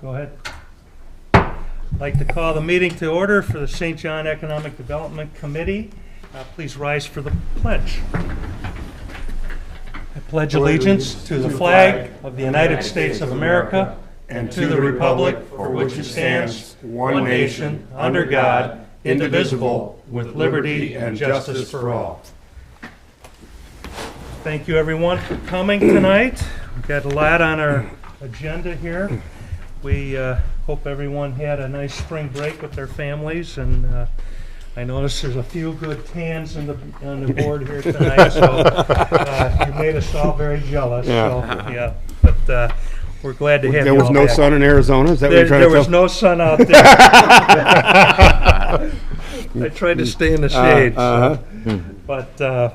Go ahead. I'd like to call the meeting to order for the St. John Economic Development Committee. Please rise for the pledge. I pledge allegiance to the flag of the United States of America and to the republic for which it stands, one nation, under God, indivisible, with liberty and justice for all. Thank you, everyone, for coming tonight. We've got a lot on our agenda here. We hope everyone had a nice spring break with their families, and I noticed there's a few good tans on the board here tonight, so you made us all very jealous. Yeah. So, yeah. But we're glad to have you There was all no back. sun in Arizona? Is that what you're trying to There was tell? no sun out there. I tried to stay in the shade. But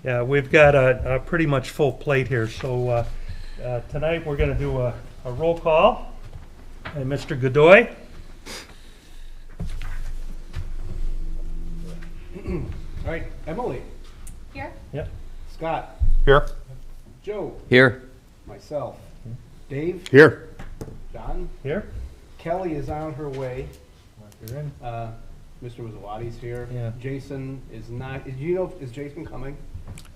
yeah, we've got a pretty much full plate here. So tonight we're going to do a roll call. And Mr. Godoy. All right, Emily. Here? Yep. Scott. Here. Joe. Here. Myself. Dave. Here. John. Here. Kelly is on her way. You're in. Mr. Mazzawati's here. Yeah. Jason is not. Is Jason coming?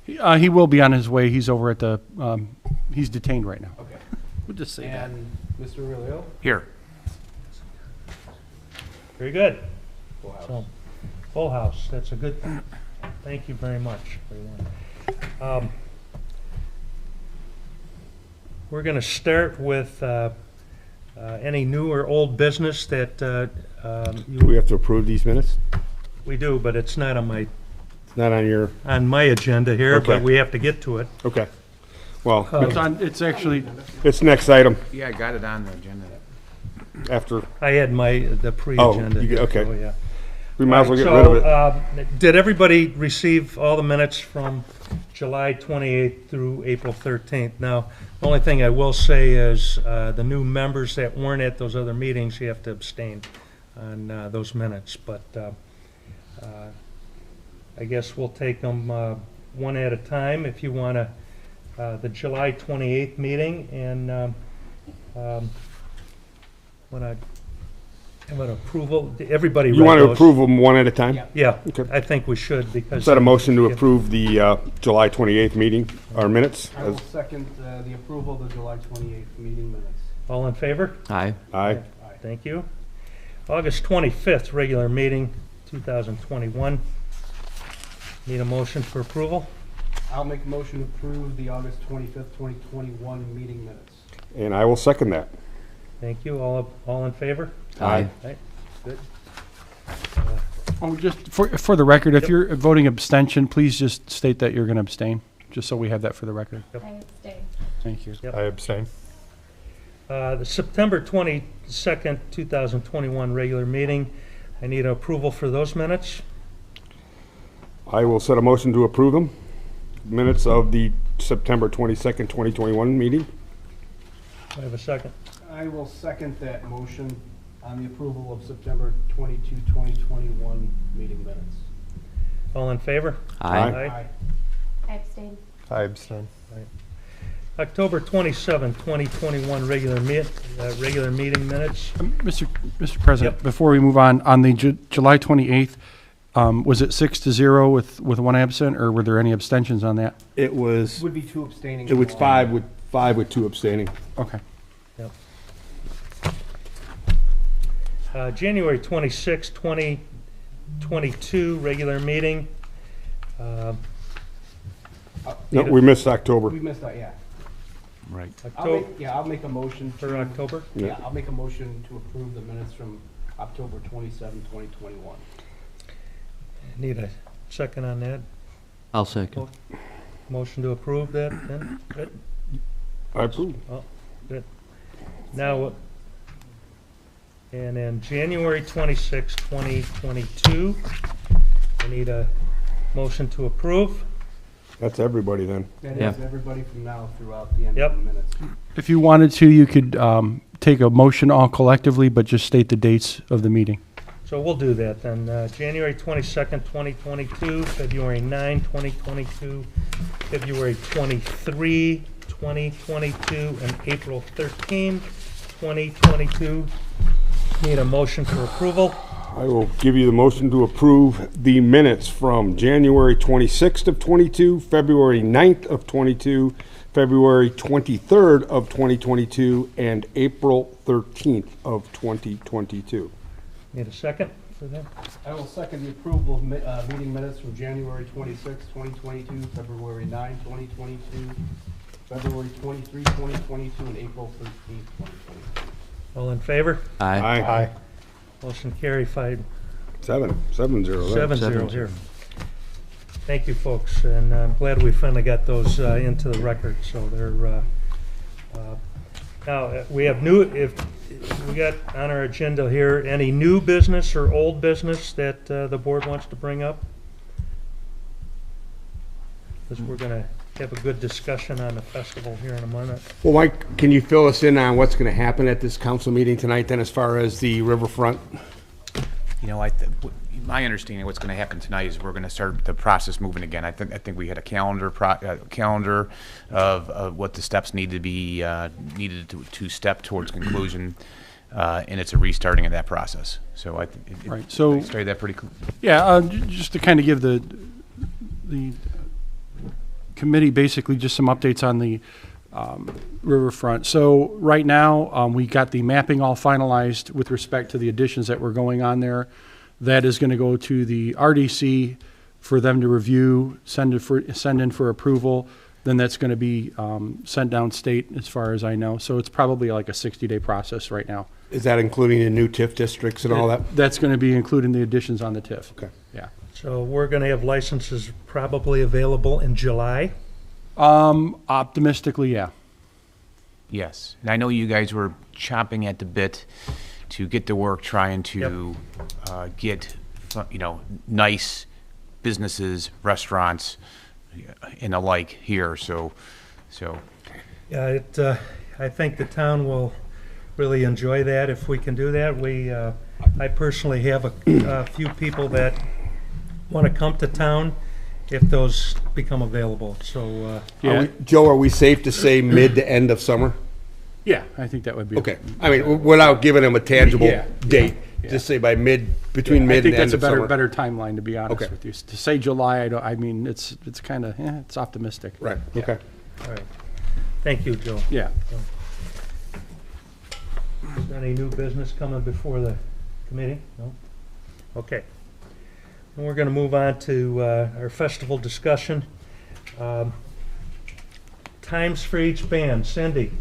He will be on his way. He's over at the, he's detained right now. Okay. We'll just say that. And Mr. Aurelio. Here. Very good. Full house. So, full house. That's a good thing. Thank you very much, everyone. We're going to start with any new or old business that Do we have to approve these minutes? we do, but it's not on It's not on your, my agenda here, Okay. but we have to get to it. okay. Well, It's actually, it's next item Yeah, I got it on the agenda. after, I had the pre-agenda. you get- here, okay. so, yeah. we might as well get rid of it. So, did everybody receive all the minutes from July 28th through April 13th? Now, the only thing I will say is the new members that weren't at those other meetings, you have to abstain on those minutes. But I guess we'll take them one at a time if you want to. The July 28th meeting, and when I have an approval, everybody read You want to those. approve them one at a time? Yeah. Yeah, Okay. I think we should, because. Is that a motion to if- approve the July 28th meeting, our minutes? I will second the approval of the July 28th meeting minutes. All in favor? Aye. Aye. Thank you. August 25th, regular meeting, 2021. Need a motion for approval? I'll make a motion to approve the August 25th, 2021 meeting minutes. And I will second that. Thank you. All in favor? Aye. Right, good. just for the record, if Yep. you're voting abstention, please just state that you're going to abstain, just so we have that for the record. I abstain. Thank you. Yep. I abstain. The September 22nd, 2021 regular meeting, I need approval for those minutes. I will set a motion to approve them. Minutes of the September 22nd, 2021 meeting. Do I have a second? I will second that motion on the approval of September 22, 2021 meeting minutes. All in favor? Aye. Aye. I abstain. I abstain. October 27, 2021 regular meeting minutes. Mr. President, Yep. before we move on the July 28th, was it 6-0 with one absent, or were there any abstentions on that? It was, Would be two abstaining. it was from all. five with two abstaining. Okay. January 26, 2022 regular meeting. No, we missed October. We missed that, yeah. Right. I'll make a motion For to, October? yeah, I'll make a motion to approve the minutes from October 27, 2021. Need a second on that? I'll second. Motion to approve that then? Good. I approve. Now, and then January 26, 2022, I need a motion to approve. That's everybody then. That Yeah. is everybody from now throughout the end Yep. of the minutes. If you wanted to, you could take a motion all collectively, but just state the dates of the meeting. So we'll do that then. January 22nd, 2022, February 9, 2022, February 23, 2022, and April 13, 2022. Need a motion for approval. I will give you the motion to approve the minutes from January 26th of 22, February 9th of 22, February 23rd of 2022, and April 13th of 2022. Need a second for that? I will second the approval of meeting minutes from January 26, 2022, February 9, 2022, February 23, 2022, and April 13, 2022. All in favor? Aye. Motion carried 5-0 7-0. here. Thank you, folks, and I'm glad we finally got those into the record, so they're, now, we have if we got on our agenda here, any new business or old business that the board wants to bring up? Because we're gonna have a good discussion on the festival here in a minute. Well, Mike, can you fill us in on what's going to happen at this council meeting tonight then as far as the riverfront? You know, my understanding of what's going to happen tonight is we're going to start the process moving again. I think we had a calendar of what the steps need to be needed to step towards conclusion, and it's a restarting of that process. So Right, so- I stated that pretty clear. Yeah, just to kind of give the committee basically just some updates on the riverfront. So right now, we got the mapping all finalized with respect to the additions that were going on there. That is going to go to the RDC for them to review, send in for approval. Then that's going to be sent downstate as far as I know. So it's probably like a 60-day process right now. Is that including the new TIF districts and all that? That's going to be including the additions on the TIF. Okay. Yeah. So we're gonna have licenses probably available in July. Optimistically, yeah. Yes, and I know you guys were chomping at the bit to get to work trying to get, nice businesses, restaurants, and the like here. So Yeah, I think the town will really enjoy that if we can do that. I personally have a few people that want to come to town if those become available, so, Yeah. Joe, are we safe to say mid to end of summer? Yeah, I think that would be Okay. I mean, without giving them a tangible Yeah, date, yeah. just say by between I mid think and end that's a of summer. better timeline, to be honest Okay. with you. To say July, I mean, it's kind of, it's optimistic. Right, Yeah. okay. all right. Thank you, Joe. Yeah. Is there any new business coming before the committee? No? Okay. And we're going to move on to our festival discussion. Times for each band. Cindy,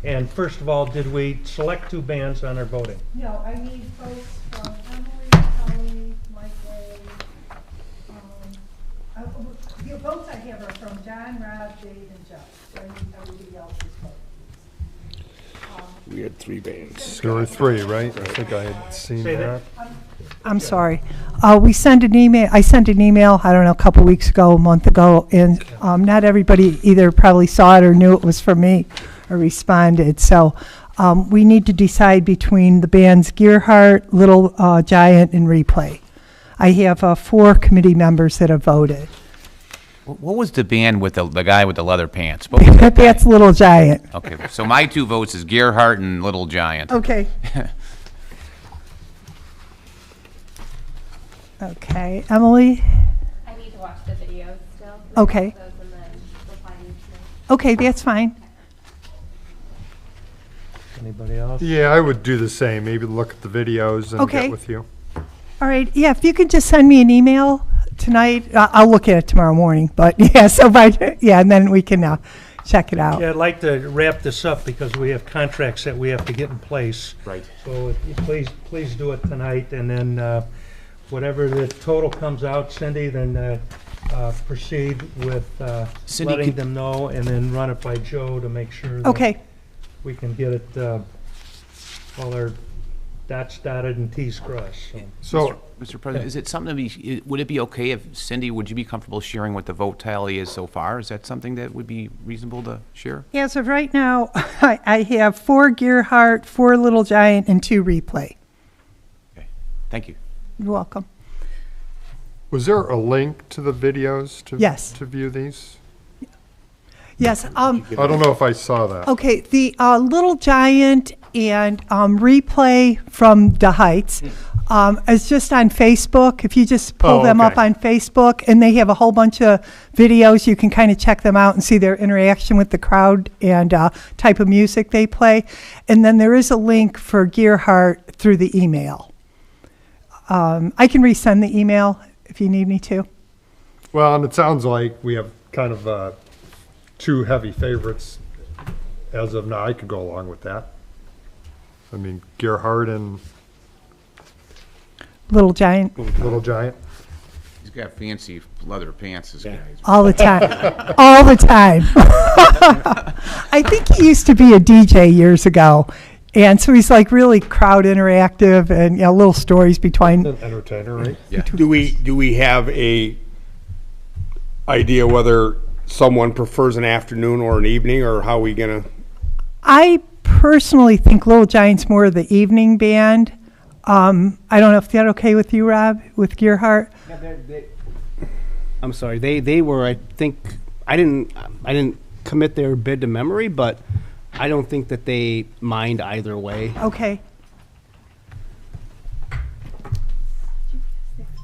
and first of all, did we select 2 bands on our voting? No, I need votes from Emily, Kelly, Michael. The votes I have are from John, Rob, Dave, and Joe. So I need everybody else's vote. We had 3 bands. There were 3, right? I think I had seen Say that. that. I'm sorry. We sent an email, I sent an email, I don't know, a couple weeks ago, a month ago, and not everybody either probably saw it or knew it was from me or responded. So we need to decide between the bands Gearhart, Little Giant, and Replay. I have 4 committee members that have voted. what was the band with the guy with the leather pants? What was that guy? That's Little Giant. Okay, so my 2 votes is Gearhart and Little Giant. Okay. Okay, Emily? I need to watch the videos still. Okay. Those and then reply to you. Okay, that's fine. Anybody else? Yeah, I would do the same. Maybe look at the videos and Okay. get with you. All right, yeah, if you could just send me an email tonight, I'll look at it tomorrow morning, but yeah, so and then we can check it out. Yeah, I'd like to wrap this up because we have contracts that we have to get in place. Right. So if you please do it tonight, and then whatever the total comes out, Cindy, then proceed with Cindy, letting could- them know, and then run it by Joe to make sure that Okay, we can get it, all our dots dotted and Ts crossed. So, So, Mr. President, is it something would it be okay if, Cindy, would you be comfortable sharing what the vote tally is so far? Is that something that would be reasonable to share? as of right now, I have 4 Gearhart, 4 Little Giant, and 2 Replay. Okay, thank you. You're welcome. was there a link to the videos to Yes. to view these? Yes, I don't know if I saw that. okay, the Little Giant and replay from the Heights. It's just on Facebook. If you just pull Oh, them up okay. on Facebook, and they have a whole bunch of videos, you can kind of check them out and see their interaction with the crowd and type of music they play. And then there is a link for Gearhart through the email. I can resend the email if you need me to. Well, and it sounds like we have kind of two heavy favorites as of now. I could go along with that. I mean, Gerhard and Little Giant, Little Giant. He's got fancy leather pants, this guy. all the time. All the time. I think he used to be a DJ years ago. And so he's like really crowd interactive and, you know, little stories between. An entertainer, right? Do we have a idea whether someone prefers an afternoon or an evening, or how we gonna? I personally think Little Giant's more of the evening band. I don't know if that's okay with you, Rob, with Gearhart. I'm sorry, they were, I think, I didn't commit their bid to memory, but I don't think that they mind either way. Okay.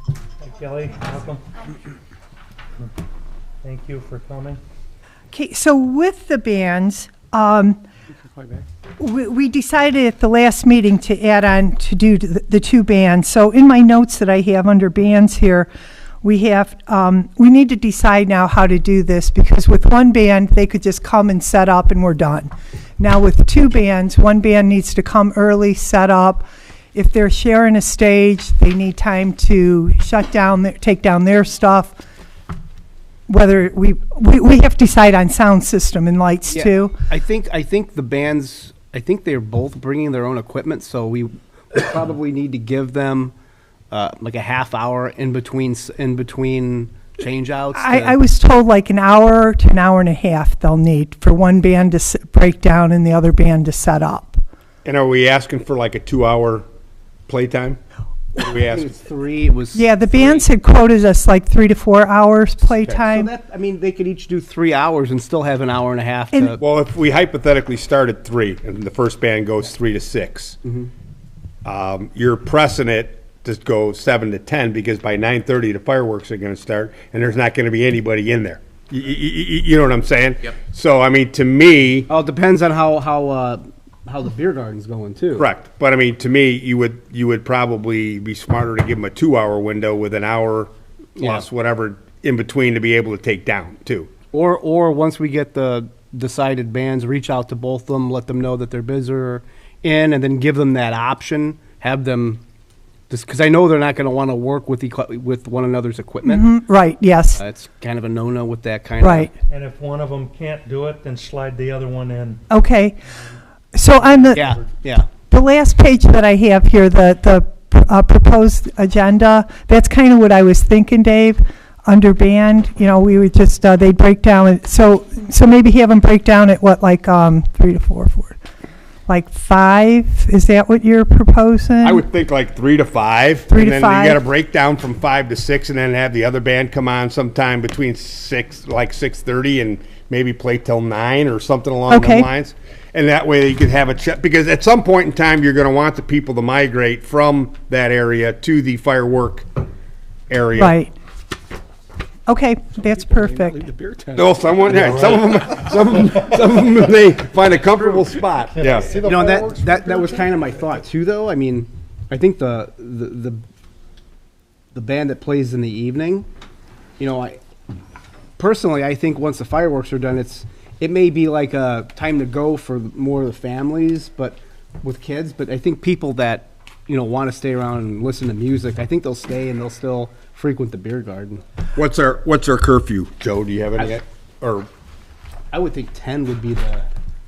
Hi, Kelly, welcome. Thank you for coming. Okay, so with the bands, we decided at the last meeting to add on to do the two bands. So in my notes that I have under bands here, we have, we need to decide now how to do this, because with one band, they could just come and set up and we're done. Now with two bands, one band needs to come early, set up. If they're sharing a stage, they need time to shut down, take down their stuff. Whether we have to decide on sound system and lights Yeah, too. I think the bands, I think they're both bringing their own equipment, so we probably need to give them like a half hour in between change outs. I was told like an hour to an hour and a half they'll need for one band to break down and the other band to set up. And are we asking for like a 2-hour playtime? What are we I think asking? it's three. It was Yeah, the three. bands had quoted us like 3 to 4 hours So playtime. that, I mean, they could each do 3 hours and still have an hour and a half And- to. Well, if we hypothetically start at 3 and the first band goes 3 to 6, you're pressing it to go 7 to 10, because by 9:30 the fireworks are going to start and there's not going to be anybody in there. You know what I'm saying? Yep. So I mean, to me, Oh, it depends on how the beer garden's going too. correct. But I mean, to me, you would probably be smarter to give them a 2-hour window with an hour plus whatever in between to be able to take down too. Or once we get the decided bands, reach out to both of them, let them know that their bids are in, and then give them that option. Have them, because I know they're not going to want to work with one another's equipment. Right, yes, It's kind of a no-no with that kind right. And if one of them can't do it, then slide the other one in. Okay. So on of. Yeah. the last page that I have here, the proposed agenda, that's kind of what I was thinking, Dave. Under band, you know, we would just, they'd break down, so maybe have them break down at what, like 3 to 4, like 5? Is that what you're proposing? I would think like 3 to 5. 3 and to then 5. you got to break down from 5 to 6, and then have the other band come on sometime between 6, like 6:30, and maybe play till 9 or something along Okay. those lines. And that way you could have a check, because at some point in time you're going to want the people to migrate from that area to the firework area. Right. Okay, that's perfect. Leave the beer tent. No, some of them, they find a comfortable spot. Yeah. See the You know, fireworks? that was kind of my thought too, though. I mean, I think the band that plays in the evening, you know, I think once the fireworks are done, it may be like a time to go for more of the families, but with kids. But I think people that, you know, want to stay around and listen to music, I think they'll stay and they'll still frequent the beer garden. What's our curfew, Joe? Do you have any? Or I would think 10 would be the.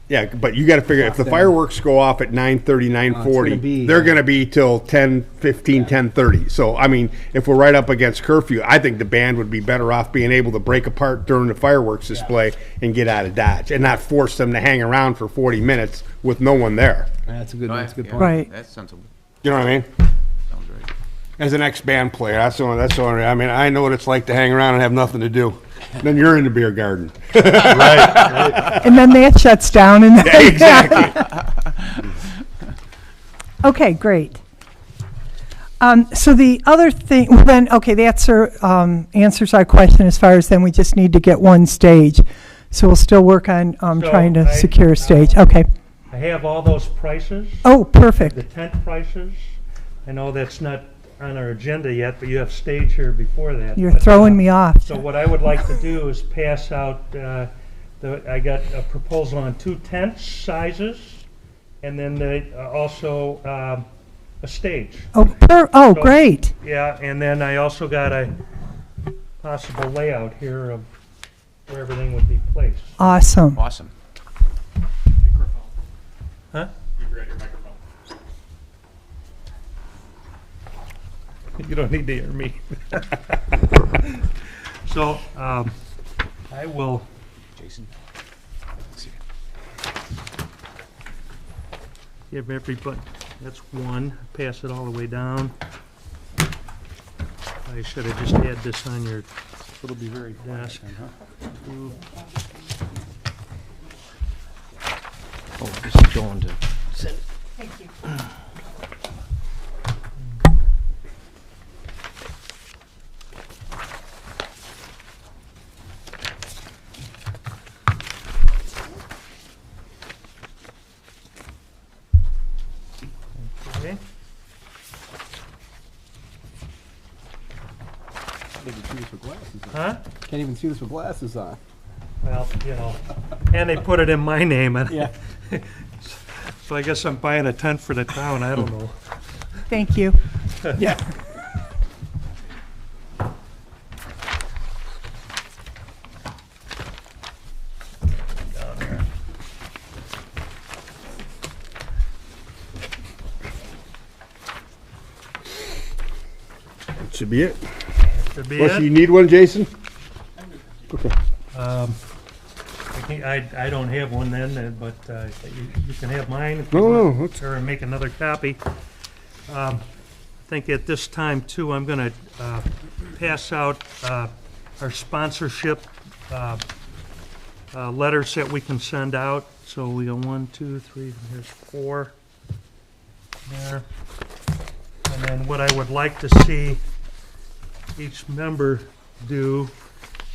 yeah, but you got to figure if the Then- fireworks go off at 9:30, gonna 9:40, be, they're yeah. going to be till 10:15, 10:30. So I mean, if we're right up against curfew, I think the band would be better off being able to break apart during the fireworks display and get out of Dodge, and not force them to hang around for 40 minutes with no one there. That's a good Yeah, point. Right. That's sensible. You know what I mean? Sounds right. As an ex-band player, that's the only. I mean, I know what it's like to hang around and have nothing to do. Then you're in the beer garden. And then that shuts down and Yeah, exactly. Okay, great. So the other thing, well then, okay, the answer, answers our question as far as then we just need to get one stage. So we'll still work on, So trying to I, secure a stage. Okay. I have all those prices, Oh, perfect. the tent prices. I know that's not on our agenda yet, but you have stage here before that. You're But, throwing me off. So what I would like to do is pass out, I got a proposal on 2 tent sizes, and then also a stage. Oh, So- great. Yeah, and then I also got a possible layout here of where everything would be placed. Awesome. Awesome. Huh? You don't need to hear me. So, I will, Jason? give everybody, that's one, pass it all the way down. I should have just had this on your It'll be very desk. Two. Oh, this is going to. Thank you. Okay. Huh? Can't even see this with glasses on. Well, you know, and they put it in my name, and Yeah. so I guess I'm buying a tent for the town, I don't know. Thank you. Yeah. Down there. That should be it. Should be Unless you it. need one, Jason? Okay. I don't have one then, but you can have mine if you No, want. no, that's- Or make another copy. I think at this time, too, I'm going to pass out our sponsorship letters that we can send out. So we got 1, 2, 3, here's 4 there. And then what I would like to see each member do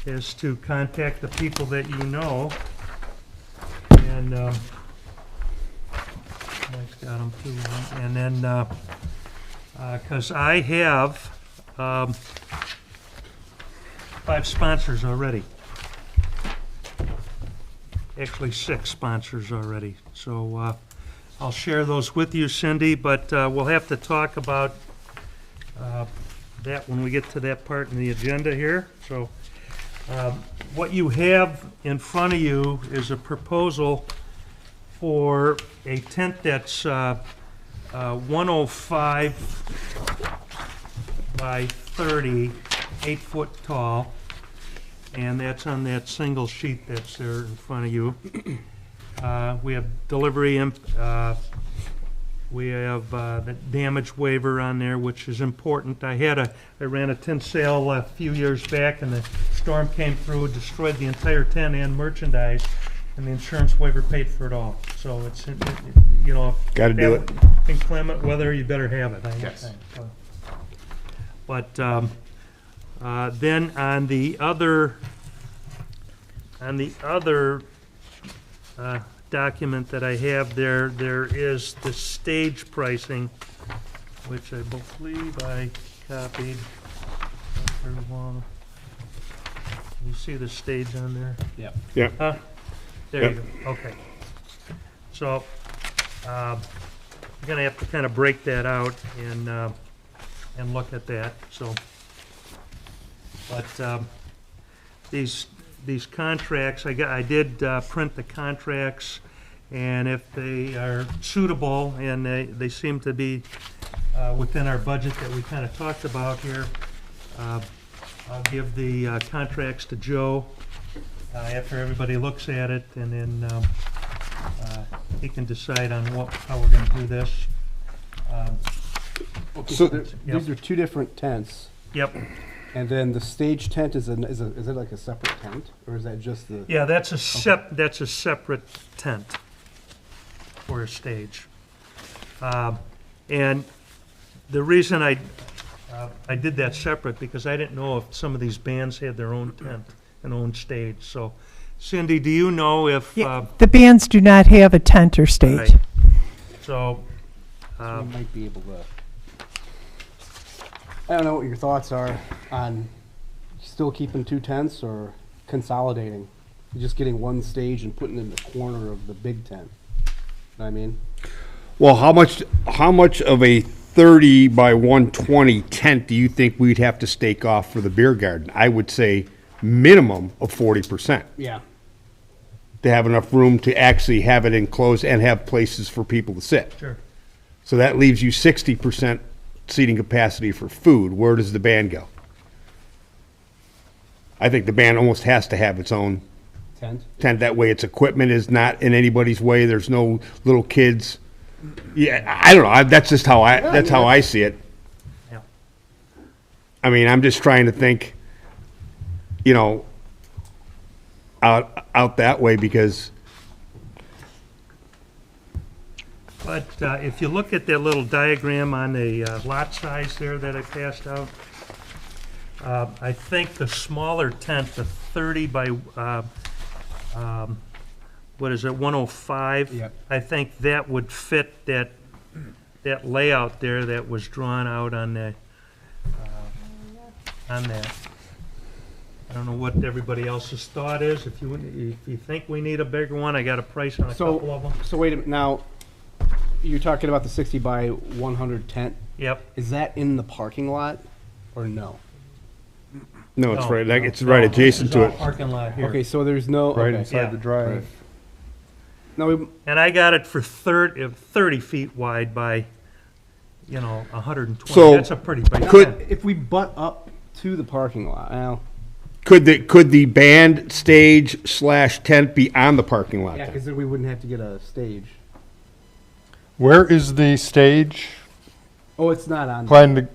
is to contact the people that you know. And Mike's got them too. And then, because I have 5 sponsors already. Actually, 6 sponsors already. So I'll share those with you, Cindy, but we'll have to talk about that when we get to that part in the agenda here. So what you have in front of you is a proposal for a tent that's 105 by 30, 8 foot tall, and that's on that single sheet that's there in front of you. We have delivery, we have the damage waiver on there, which is important. I ran a tent sale a few years back, and the storm came through, destroyed the entire tent and merchandise, and the insurance waiver paid for it all. So it's, you know, if Gotta do it. inclement weather, you better have it. I Yes. think. But then on the other document that I have there is the stage pricing, which I believe I copied. You see the stage on there? Yep. Yeah. Huh? There you go, okay. So, I'm gonna have to kind of break that out and look at that, so. But, these contracts, I did print the contracts, and if they are suitable, and they seem to be within our budget that we kind of talked about here, I'll give the contracts to Joe after everybody looks at it, and then he can decide on how we're gonna do this. Okay, So- these are 2 different tents, Yep, and then the stage tent is it like a separate tent, or is that just the? yeah, that's a separate tent for a stage. And the reason I did that separate, because I didn't know if some of these bands had their own tent and own stage. So Cindy, do you know if, The bands do not have a tent or stage. right. So, So we might be able to. I don't know what your thoughts are on still keeping 2 tents or consolidating, just getting one stage and putting it in the corner of the big tent. Know what I mean, Well, how much of a 30 by 120 tent do you think we'd have to stake off for the beer garden? I would say minimum of 40% yeah. to have enough room to actually have it enclosed and have places for people to sit. sure. So that leaves you 60% seating capacity for food. Where does the band go? I think the band almost has to have its own Tent. tent. That way its equipment is not in anybody's way. There's no little kids. Yeah, I don't know. That's just how that's how I see it. Yeah. I mean, I'm just trying to think, out that way, because But if you look at that little diagram on the lot size there that I passed out, I think the smaller tent, the 30 by, what is it, 105? Yep. I think that would fit that layout there that was drawn out on that. I don't know what everybody else's thought is. If you think we need a bigger one, I got a price on a couple of them. So wait a minute, now, you're talking about the 60 by 100 tent. Yep. Is that in the parking lot or no? no, it's No, right. Like, no, it's right no, adjacent this is to all it. Parking lot here. Okay, so there's no, Right okay. inside Yeah. the drive. No, And I got it for 30 feet wide by, 120. So, That's a pretty big could- tent. if we butt up to the parking lot, well, Could the band stage / tent be on the parking lot yeah, then? because then we wouldn't have to get a stage. Where is the stage? Oh, it's not on. Plan to,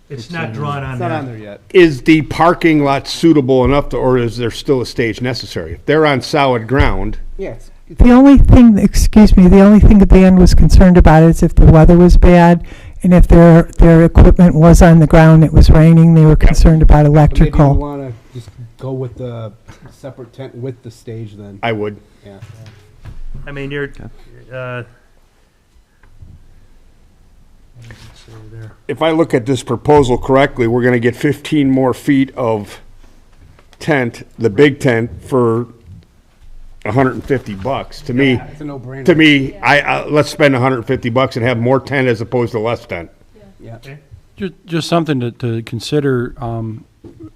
It's not drawn on It's not on there. there yet. Is the parking lot suitable enough to, or is there still a stage necessary? If they're on solid ground, Yeah, it's The only thing, the only thing the band was concerned about is if the weather was bad and if their equipment was on the ground, it was raining, they were concerned about maybe we electrical. want to just go with the separate tent with the stage then. I would. Yeah. I mean, you're, let's see there. If I look at this proposal correctly, we're gonna get 15 more feet of tent, the big tent, for $150. To me, It's a no-brainer. let's spend $150 and have more tent as opposed to less tent. Yeah. Just something to consider,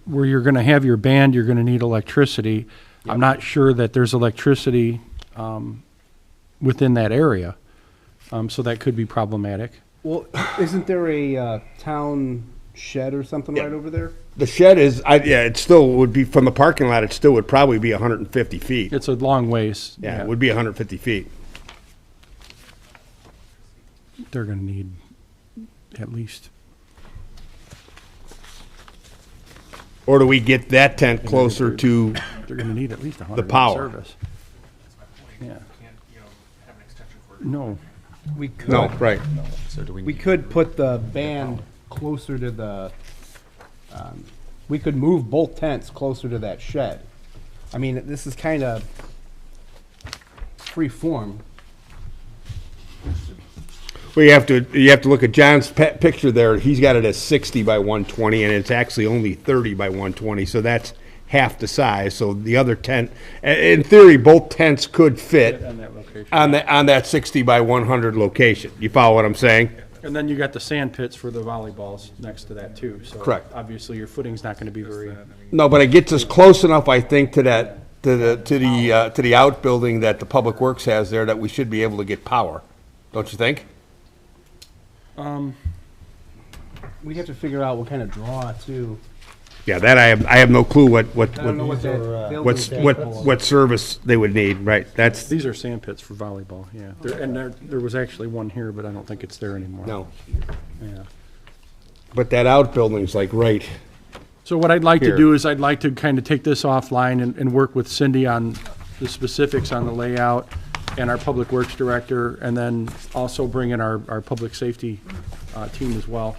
where you're gonna have your band, you're gonna need electricity. I'm not sure that there's electricity, within that area, so that could be problematic. Well, isn't there a town shed or something Yeah. right over there? The shed is, it still would be, from the parking lot, it still would probably be 150 feet. It's a long ways. Yeah, it would be 150 feet. They're gonna need at least, Or do we get that tent closer to, they're gonna need at least 100 power. service. Yeah. No, We could. no, right. So do we We need, could put the band closer to the, we could move both tents closer to that shed. I mean, this is kind of free form. Well, you have to look at John's picture there. He's got it as 60 by 120, and it's actually only 30 by 120, so that's half the size. So the other tent, in theory, both tents could fit on that location. on that 60 by 100 location. You follow what I'm saying? And then you got the sand pits for the volleyballs next to that too, so. Correct. Obviously, your footing's not gonna be very, No, but it gets us close enough, I think, to the outbuilding that the Public Works has there, that we should be able to get power. Don't you think? We'd have to figure out what kind of draw too. Yeah, that I have no clue what I don't know what that what's building's what capable of. what service they would need. Right. That's these are sand pits for volleyball, yeah. There was actually one here, but I don't think it's there anymore. no. Yeah. But that outbuilding's like right. So what I'd like Here. to do is I'd like to kind of take this offline and work with Cindy on the specifics on the layout. and our Public Works Director, and then also bring in our public safety team as well,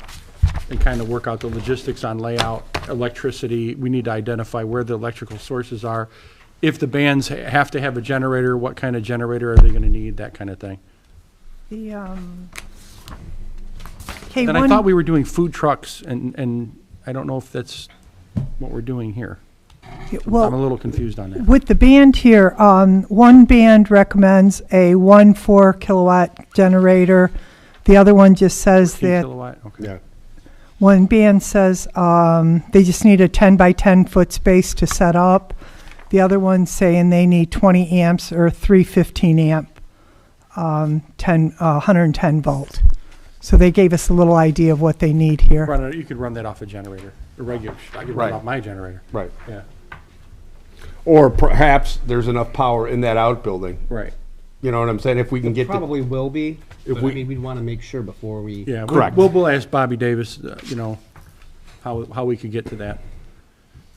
and kind of work out the logistics on layout, electricity. We need to identify where the electrical sources are. If the bands have to have a generator, what kind of generator are they going to need, that kind of thing. The, okay, And I thought one, we were doing food trucks, and I don't know if that's what we're doing here. I'm a well, little confused on that. with the band here, one band recommends a 4 kilowatt generator. The other one just says 15 that, kilowatt, okay. Yeah. one band says, they just need a 10 by 10 foot space to set up. The other one's saying they need 20 amps or 315 amp, 110 volt. So they gave us a little idea of what they need here. You could run that off a generator, a regular, I could run Right. it off my generator. Right. Yeah, Or perhaps there's enough power in that outbuilding. right. You know what I'm saying? If we can get the, Probably will be, If but we- I mean, we'd want to make sure before we. Yeah, Correct. we'll ask Bobby Davis, how we could get to that.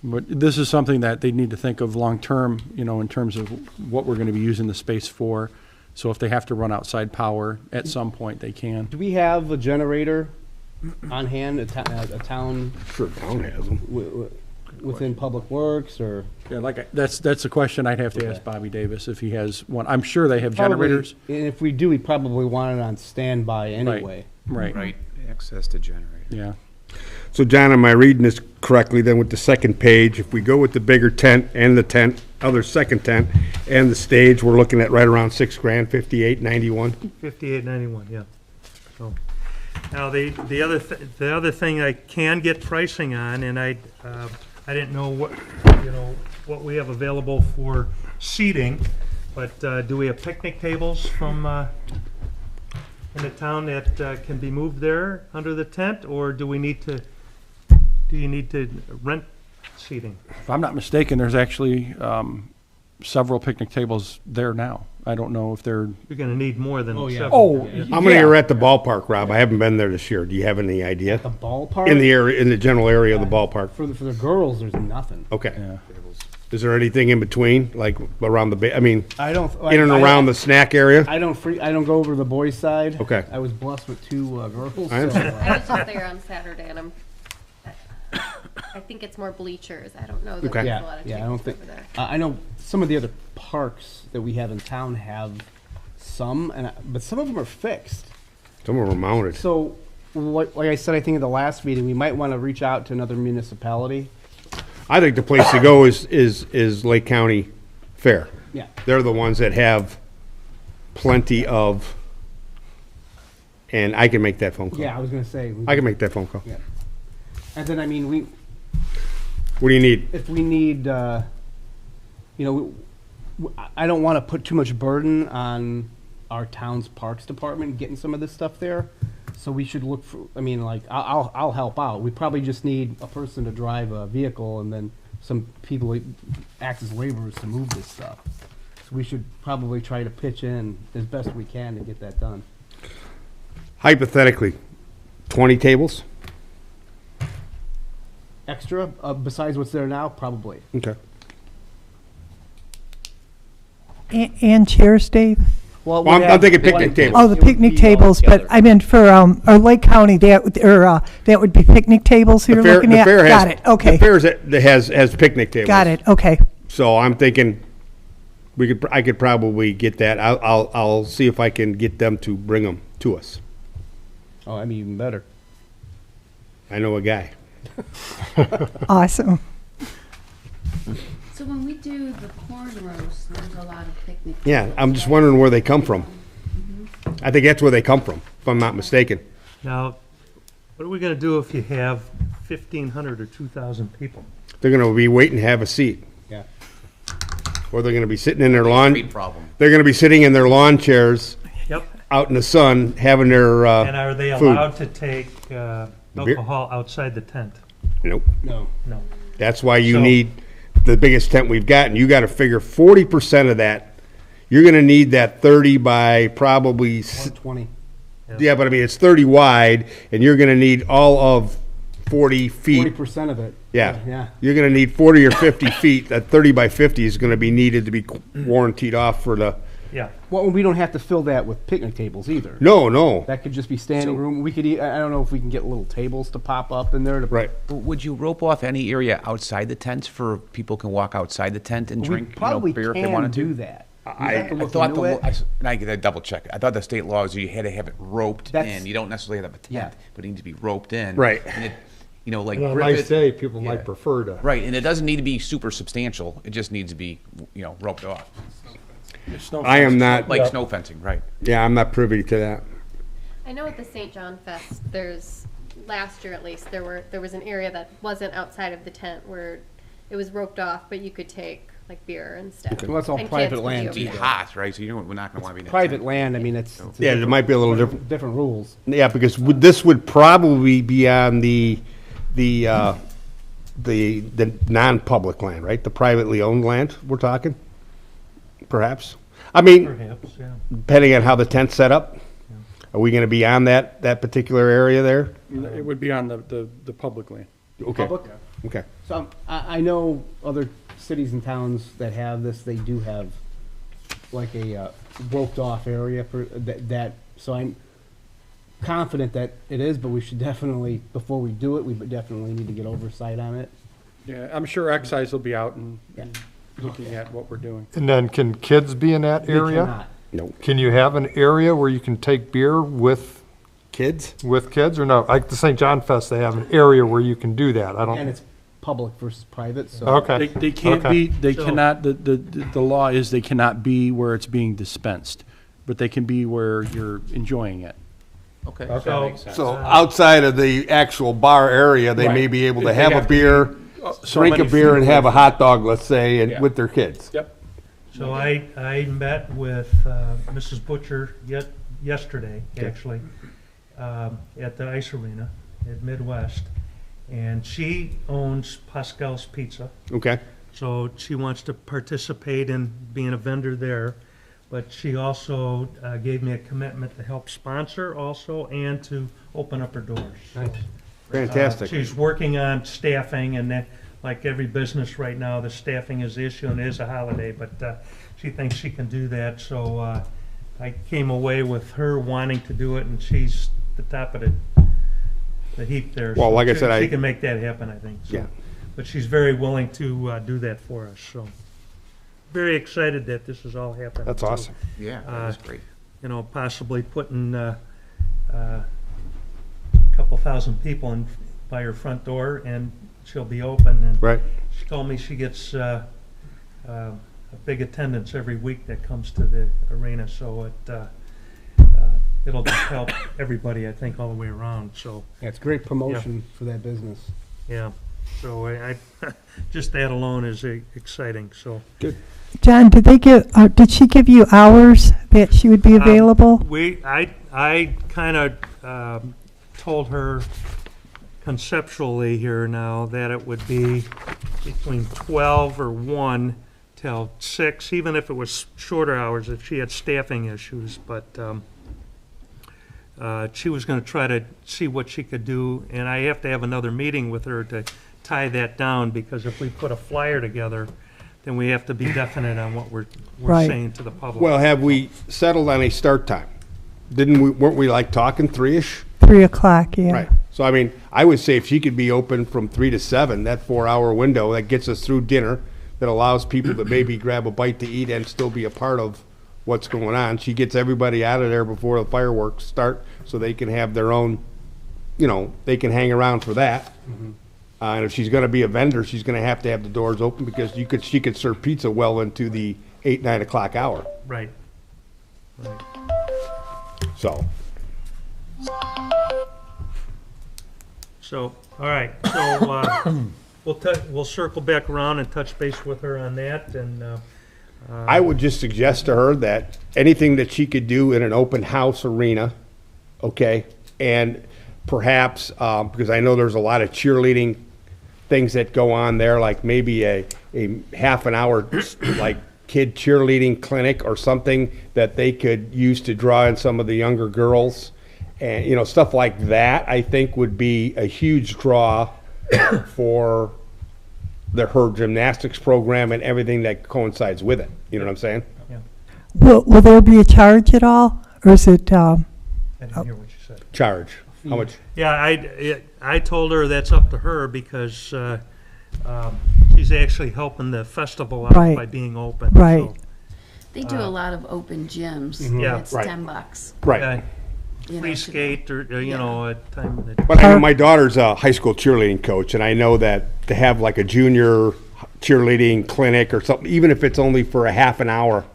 But this is something that they need to think of long-term, in terms of what we're gonna be using the space for. So if they have to run outside power, at some point, they can. Do we have a generator on hand, a town sure, town has them. within Public Works or? Yeah, that's a question I'd have to ask Bobby Davis if he has one. I'm sure they have Probably- generators. And if we do, we probably want it on standby anyway. Right, Right, access to generator. yeah. So John, am I reading this correctly then with the second page? If we go with the bigger tent and the other second tent and the stage, we're looking at right around $6,000, 58.91. 58.91, yeah. So, now, the other thing I can get pricing on, and I didn't know what we have available for seating, but do we have picnic tables from in the town that can be moved there under the tent, or do you need to rent seating? If I'm not mistaken, there's actually several picnic tables there now. I don't know if they're, You're gonna need more than Oh, yeah. several. How many are at the ballpark, Rob? I haven't been there this year. Do you have any idea? The ballpark? In the area, in the general area of the ballpark? For the girls, there's nothing. Okay. yeah. Is there anything in between, like around the, I don't. in and around the snack area? I don't go over to the boys' side. Okay. I was blessed with two girls. I understand. I was just there on Saturday and I think it's more bleachers. I don't know that Okay. there's a lot of Yeah, I don't tables think. over there. I know some of the other parks that we have in town have some, but some of them are fixed. Some of them are mounted. So, like I said, I think in the last meeting, we might want to reach out to another municipality. I think the place to go is Lake County Fair. Yeah. They're the ones that have plenty of, and I can make that phone call. Yeah, I was gonna say. I can make that phone call. Yeah. And then, I mean, What do you need? if we need, I don't want to put too much burden on our town's parks department getting some of this stuff there. So we should look for, I mean, like, I'll help out. We probably just need a person to drive a vehicle and then some people that act as laborers to move this stuff. So we should probably try to pitch in as best we can to get that done. Hypothetically, 20 tables? Extra, besides what's there now, probably. Okay. And chairs, Dave? Well, I'm thinking picnic tables. Oh, the picnic tables, but I meant for, or Lake County, that would be picnic tables you're looking The at? fair has- Got it, okay. The fair has picnic tables. Got it, okay. So I'm thinking I could probably get that. I'll see if I can get them to bring them to us. Oh, I mean, even better. I know a guy. Awesome. So when we do the corn roast, there's a lot of picnic. Yeah, tables, I'm just right? wondering where they come from. I think that's where they come from, if I'm not mistaken. Now, what are we gonna do if you have 1,500 or 2,000 people? They're gonna be waiting to have a seat. Yeah. Or they're gonna be sitting in their lawn, Street problem. they're gonna be sitting in their lawn chairs Yep. out in the sun, having their, And are they food. allowed to take alcohol outside the tent? Nope. No. No. That's why you So- need the biggest tent we've got, and you gotta figure 40% of that, you're gonna need that 30 by probably, 120. yeah, but I mean, it's 30 wide, and you're gonna need all of 40 feet. 40% of it. Yeah. Yeah. You're gonna need 40 or 50 feet. That 30 by 50 is gonna be needed to be warrantied off for the Yeah, Well, we don't have to fill that with picnic tables either. No. That could just be standing room. We could, I don't know if we can get little tables to pop up in there to. Right. Would you rope off any area outside the tent for people can walk outside the tent and We drink, probably beer if they can wanted do to? that. I thought and I gotta double check. I thought the state law is you had to have it roped That's- in. You don't necessarily have a tent, Yeah. but it needs to be roped in. Right. And it, like On a Griffith- nice day, people Yeah. might prefer to. Right, and it doesn't need to be super substantial. It just needs to be, roped off, I am not, like snow fencing, right? yeah, I'm not privy to that. I know at the St. John Fest, last year at least, there was an area that wasn't outside of the tent where it was roped off, but you could take like beer and stuff. Well, that's all And private kids could land. be Be over there. hot, right? So we're not gonna want to be in that Private tent. land, I mean, it's. a Yeah, it different- might be a little different. Different rules. Yeah, because this would probably be on the non-public land, right? The privately owned land, we're talking? Perhaps? I mean, perhaps, yeah. depending on how the tent's set up. Are we gonna be on that particular area there? It would be on the public land. Okay, Public? okay. So I know other cities and towns that have this, they do have like a roped off area for that, so I'm confident that it is, but we should definitely, before we do it, we would definitely need to get oversight on it. Yeah, I'm sure excise will be out and Yeah. looking at what we're doing. And then can kids be in that We area? cannot. No. Can you have an area where you can take beer with Kids? kids or no? Like the St. John Fest, they have an area where you can do that. I And don't, it's public versus private, so. okay. They can't Okay. be, they So- cannot, the law is they cannot be where it's being dispensed, but they can be where you're enjoying it. Okay. Okay. That makes sense. So outside of the actual bar area, they may Right. be able to They have a have to be, beer, so drink a many beer feet and away have a from- hot dog, let's say, and Yeah. with their kids. Yep. So I met with Mrs. Butcher yesterday, actually, at the ice arena at Midwest. And she owns Pascal's Pizza, Okay, so she wants to participate in being a vendor there. But she also gave me a commitment to help sponsor also and to open up her doors. fantastic. She's working on staffing, and that, like every business right now, the staffing is the issue, and it is a holiday, but she thinks she can do that, so I came away with her wanting to do it, and she's the top of the heap there. Well, So like I she- said, She can make that happen, I think, so. Yeah. But she's very willing to do that for us, so. Very excited that this is all happening. That's awesome. Yeah, that's great. Possibly putting a couple thousand people in by her front door, and she'll be open. And Right. she told me she gets a big attendance every week that comes to the arena, so it'll just help everybody, I think, all the way around. So Yeah, it's great promotion for that business. yeah, so I just that alone is exciting. So. John, did she give you hours that she would be available? I kind of told her conceptually here now that it would be between 12 or 1 till 6, even if it was shorter hours, if she had staffing issues. But she was going to try to see what she could do, and I have to have another meeting with her to tie that down, because if we put a flyer together, then we have to be definite on what we're Right. saying to the public. Well, have we settled on a start time? Weren't we like talking 3-ish? 3 o'clock, yeah. Right. So I mean, I would say if she could be open from 3 to 7, that 4-hour window, that gets us through dinner, that allows people to maybe grab a bite to eat and still be a part of what's going on. She gets everybody out of there before the fireworks start, so they can have their own, they can hang around for that. And if she's gonna be a vendor, she's gonna have to have the doors open, because she could serve pizza well into the 8, 9 o'clock hour, Right. so. So, all right, so we'll circle back around and touch base with her on that, and I would just suggest to her that anything that she could do in an open house arena, okay, and perhaps, because I know there's a lot of cheerleading things that go on there, like maybe a half an hour, like, kid cheerleading clinic or something that they could use to draw in some of the younger girls. And, stuff like that, I think would be a huge draw for her gymnastics program and everything that coincides with it. You know what I'm saying? Will there be a charge at all, or is it, I didn't hear what you said. Charge, how much? Yeah, I told her that's up to her because she's actually helping the festival out Right. by being open. Right. so, They do a lot of open gyms. Yeah. It's Right. $10. Right. you know, Free to- skate or, Yeah. a time that. But I know my daughter's a high school cheerleading coach, and I know that to have like a junior cheerleading clinic or something, even if it's only for a half an hour,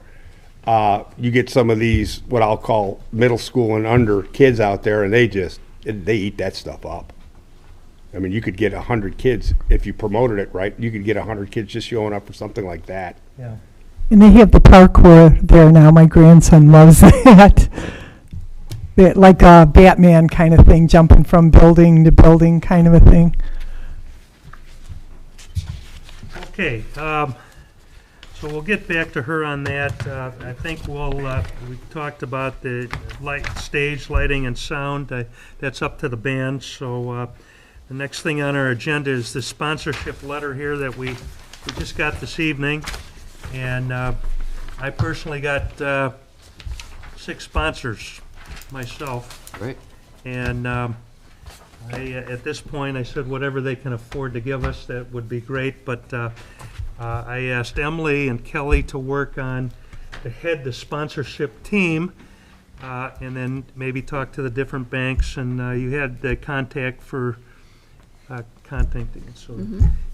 you get some of these, what I'll call middle school and under kids out there, and they eat that stuff up. I mean, you could get 100 kids, if you promoted it right, you could get 100 kids just showing up for something like that. Yeah. and they have the parkour there now, my grandson loves that. Like a Batman kind of thing, jumping from building to building kind of a thing. Okay, so we'll get back to her on that. I think we talked about the stage lighting and sound. That's up to the band. So the next thing on our agenda is the sponsorship letter here that we just got this evening. And I personally got 6 sponsors myself. Great. And at this point, I said whatever they can afford to give us, that would be great. But I asked Emily and Kelly to work on, to head the sponsorship team, and then maybe talk to the different banks. And you had the contact for contacting. So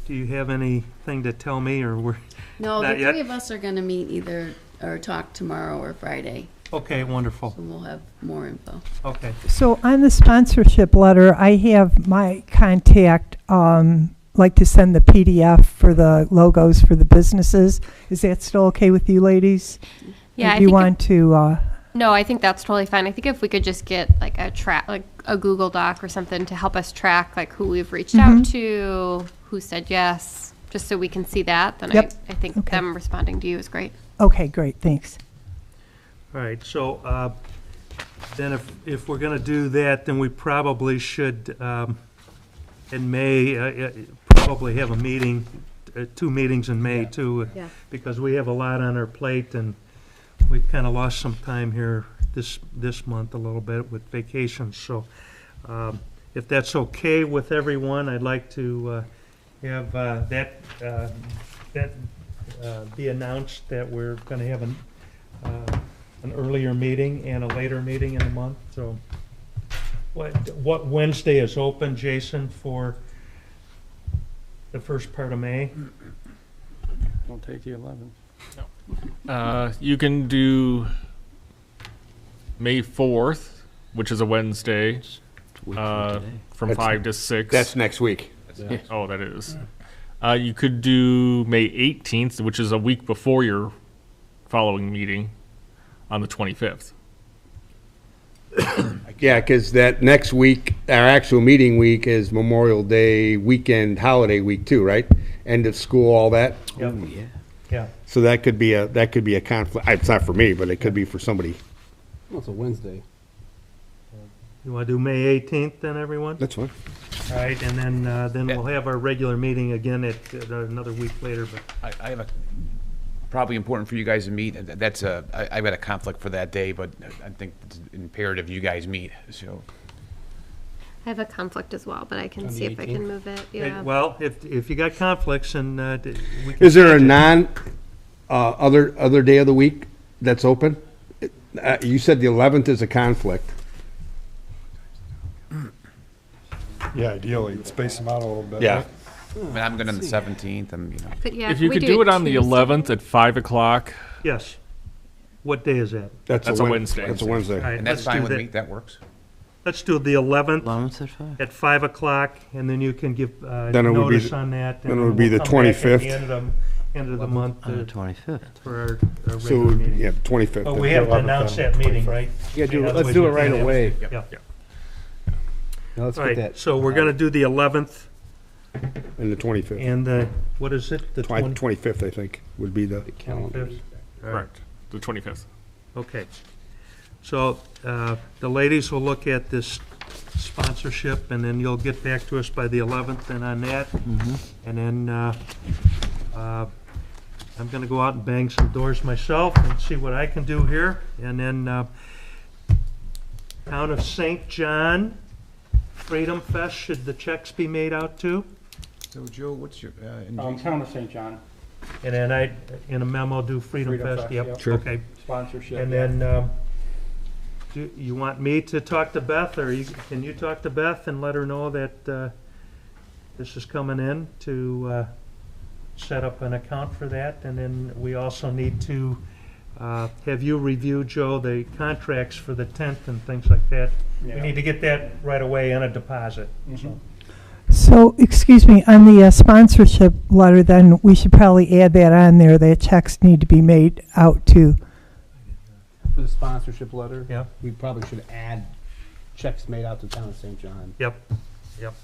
do you have anything to tell me, or we're No, Not the yet? 3 of us are going to meet either, or talk tomorrow or Friday. okay? Wonderful. So we'll have more info. Okay. So on the sponsorship letter, I have my contact, like to send the PDF for the logos for the businesses. Is that still okay with you ladies? Yeah, Or I do you think want to, No, I think that's totally fine. I think if we could just get like a Google Doc or something to help us track like who we've reached out to, who said yes, just so we can see that, then Yep. I think Okay. them responding to you is great. okay, great, thanks. All right, so then if we're going to do that, then we probably should, in May, probably have a meeting, 2 meetings in May too, Yeah. because we have a lot on our plate and we've kind of lost some time here this month a little bit with vacations. So if that's okay with everyone, I'd like to have that be announced that we're going to have an earlier meeting and a later meeting in the month. So what Wednesday is open, Jason, for the first part of May? Don't take the 11th. You can do May 4th, which is a Wednesday, from That's- 5 to 6. That's next week. Oh, that is. You could do May 18th, which is a week before your following meeting, on the 25th. Yeah, because that next week, our actual meeting week is Memorial Day weekend, holiday week too, right? End of school, all that. Yep. Yeah. Yeah. So that could be a conflict. It's not for me, but it could be for somebody. Well, it's a Wednesday. You want to do May 18th then, everyone? That's fine. All right, and then we'll have our regular meeting again at another week later, but I have a, probably important for you guys to meet. I've got a conflict for that day, but I think it's imperative you guys meet, so. I have a conflict as well, but I can see if I can move it. Yeah. well, if you got conflicts and we can. Is there a change it. other day of the week that's open? You said the 11th is a conflict. Yeah, ideally, space them out a little bit. Yeah. right? I mean, I'm good on the 17th, But yeah, If you we could do it on the Tuesday. 11th at 5 o'clock, Yes. What day is that? That's a Wednesday. That's a Wednesday. All right, and that's let's fine do with that. me, that works. Let's do the 11th 11th at 5. at 5 o'clock, and then you can give Then it would be notice the- on that. then and it would be we'll the come back at 25th. the end of the month On the 25th. for our So, regular meeting. yeah, 25th. But we have to 11th announce and that meeting, 25th. right? Yeah, Otherwise let's do you it right can't have- away. Yeah. Now let's All get right, that. so we're going to do the 11th And the 25th. and the, what is it? The 25th, I think, would be the. calendar. 25th? Correct. The 25th. Okay. So the ladies will look at this sponsorship, and then you'll get back to us by the 11th and on that. And then I'm gonna go out and bang some doors myself and see what I can do here. And then, Town of St. John, Freedom Fest, should the checks be made out to? So Joe, what's your, Town of St. John, And then I, in a memo, do Freedom Freedom Fest, Fest, yep, yep. Sure. okay. sponsorship. And yeah. then, do you want me to talk to Beth, or can you talk to Beth and let her know that this is coming in to set up an account for that? And then we also need to have you review, Joe, the contracts for the tent and things like that. We Yeah. need to get that right away in a deposit. Mhm. So, excuse me, on the sponsorship letter, then we should probably add that on there, that checks need to be made out to. For the sponsorship letter, Yep, we probably should add checks made out to Town of St. John. yep, yep.